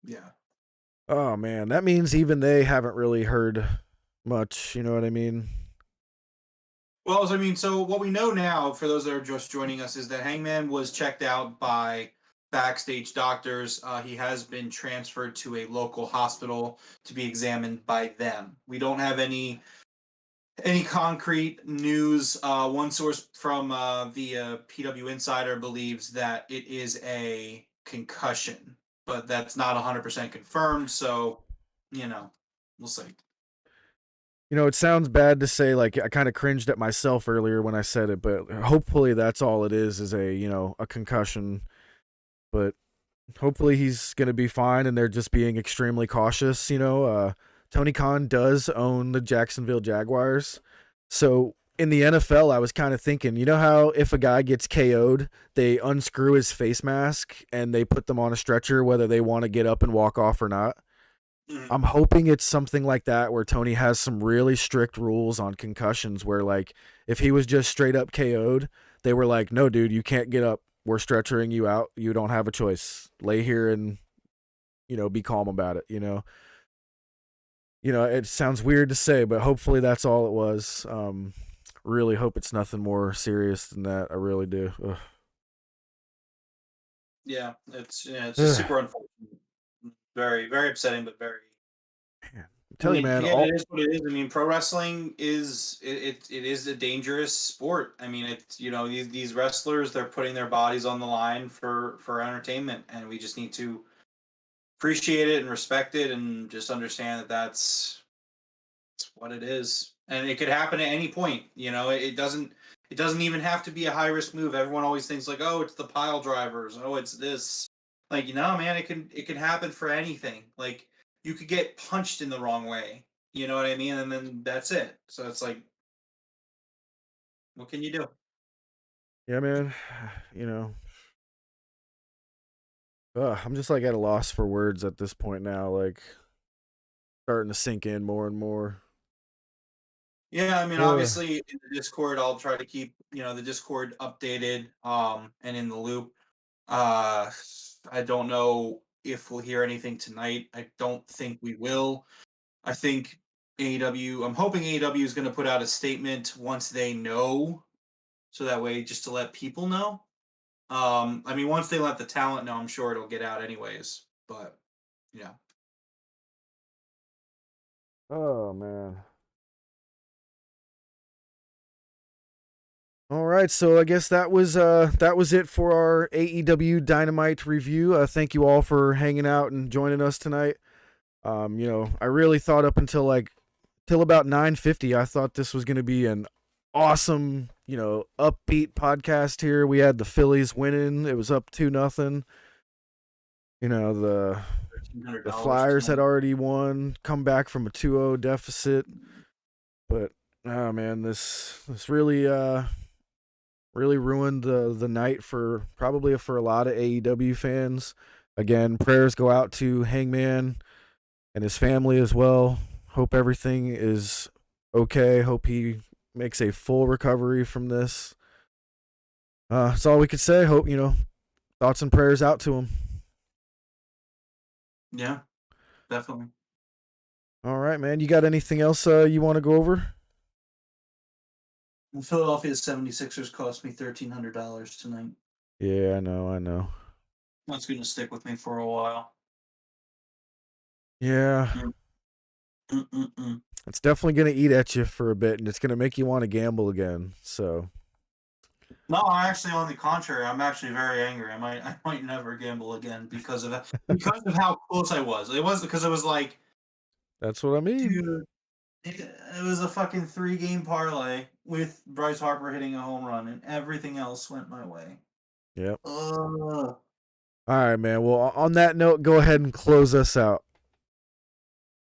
Yeah. Oh man, that means even they haven't really heard much. You know what I mean? Well, so what we know now, for those that are just joining us, is that Hangman was checked out by backstage doctors. He has been transferred to a local hospital to be examined by them. We don't have any concrete news. One source from the PW Insider believes that it is a concussion, but that's not 100% confirmed. So, we'll see. It sounds bad to say, like, I kind of cringed at myself earlier when I said it, but hopefully that's all it is a concussion. But hopefully he's going to be fine and they're just being extremely cautious. Tony Khan does own the Jacksonville Jaguars. So in the NFL, I was kind of thinking, how if a guy gets KO'd, they unscrew his face mask and they put them on a stretcher, whether they want to get up and walk off or not. I'm hoping it's something like that where Tony has some really strict rules on concussions where, like, if he was just straight up KO'd, they were like, no, dude, you can't get up. We're stretchering you out. You don't have a choice. Lay here and, be calm about it, it sounds weird to say, but hopefully that's all it was. Really hope it's nothing more serious than that. I really do. Ugh. Yeah, it's just super unfortunate. Very, very upsetting, but very. Man, I'm telling you, man. It is what it is. Pro wrestling is it is a dangerous sport. It's these wrestlers, they're putting their bodies on the line for entertainment, and we just need to appreciate it and respect it, and just understand that that's what it is, and it could happen at any point. It doesn't even have to be a high risk move. Everyone always thinks like, oh, it's the pile drivers. Oh, it's this. Like, man, it can happen for anything. Like, you could get punched in the wrong way. You know what I mean? And then that's it. So it's like, what can you do? Yeah, man. I'm just like at a loss for words at this point now. Like, starting to sink in more and more. Yeah, obviously in the Discord, I'll try to keep the Discord updated and in the loop. I don't know if we'll hear anything tonight. I don't think we will. I think AEW, I'm hoping AEW is going to put out a statement once they know, so that way just to let people know. I mean, once they let the talent know, I'm sure it'll get out anyways. But yeah. Oh man. All right, so I guess that was it for our AEW Dynamite review. Thank you all for hanging out and joining us tonight. I really thought up until about 9:50, I thought this was going to be an awesome, upbeat podcast here. We had the Phillies winning. It was up 2-0. The Flyers had already won, come back from a 2-0 deficit. But oh man, this really ruined the night for a lot of AEW fans. Again, prayers go out to Hangman and his family as well. Hope everything is okay. Hope he makes a full recovery from this. That's all we could say. Hope, thoughts and prayers out to him. Yeah, definitely. All right, man. You got anything else you want to go over? The Philadelphia 76ers cost me $1,300 tonight. Yeah, I know. That's going to stick with me for a while. Yeah. It's definitely going to eat at you for a bit, and it's going to make you want to gamble again. So. No, actually, on the contrary, I'm actually very angry. I might never gamble again because of how close I was. It was because it was like. That's what I mean. Dude, it was a fucking 3-game parlay with Bryce Harper hitting a home run, and everything else went my way. Yep. All right, man. Well, on that note, go ahead and close us out.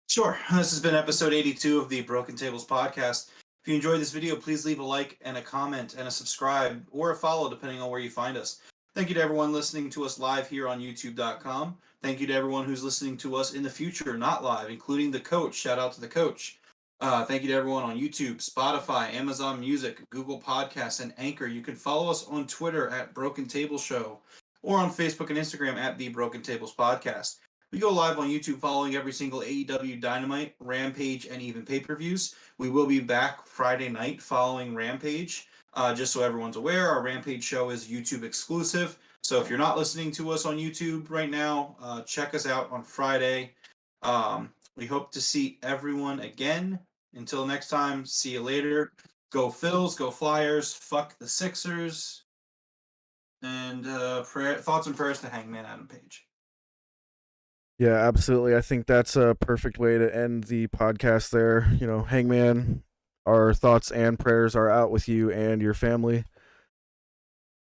Sure. This has been episode 82 of the Broken Tables podcast. If you enjoyed this video, please leave a like and a comment and a subscribe or a follow, depending on where you find us. Thank you to everyone listening to us live here on YouTube.com. Thank you to everyone who's listening to us in the future, not live, including the coach. Shout out to the coach. Thank you to everyone on YouTube, Spotify, Amazon Music, Google Podcasts, and Anchor. You can follow us on Twitter at Broken Table Show or on Facebook and Instagram at The Broken Tables Podcast. We go live on YouTube following every single AEW Dynamite, Rampage, and even pay-per-views. We will be back Friday night following Rampage. Just so everyone's aware, our Rampage show is YouTube exclusive. So if you're not listening to us on YouTube right now, check us out on Friday. We hope to see everyone again. Until next time, see you later. Go Phils, go Flyers, fuck the Sixers. And thoughts and prayers to Hangman Adam Page. Yeah, absolutely. I think that's a perfect way to end the podcast there. Hangman, our thoughts and prayers are out with you and your family.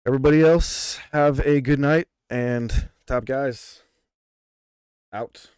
Everybody else, have a good night, and Top Guys, out.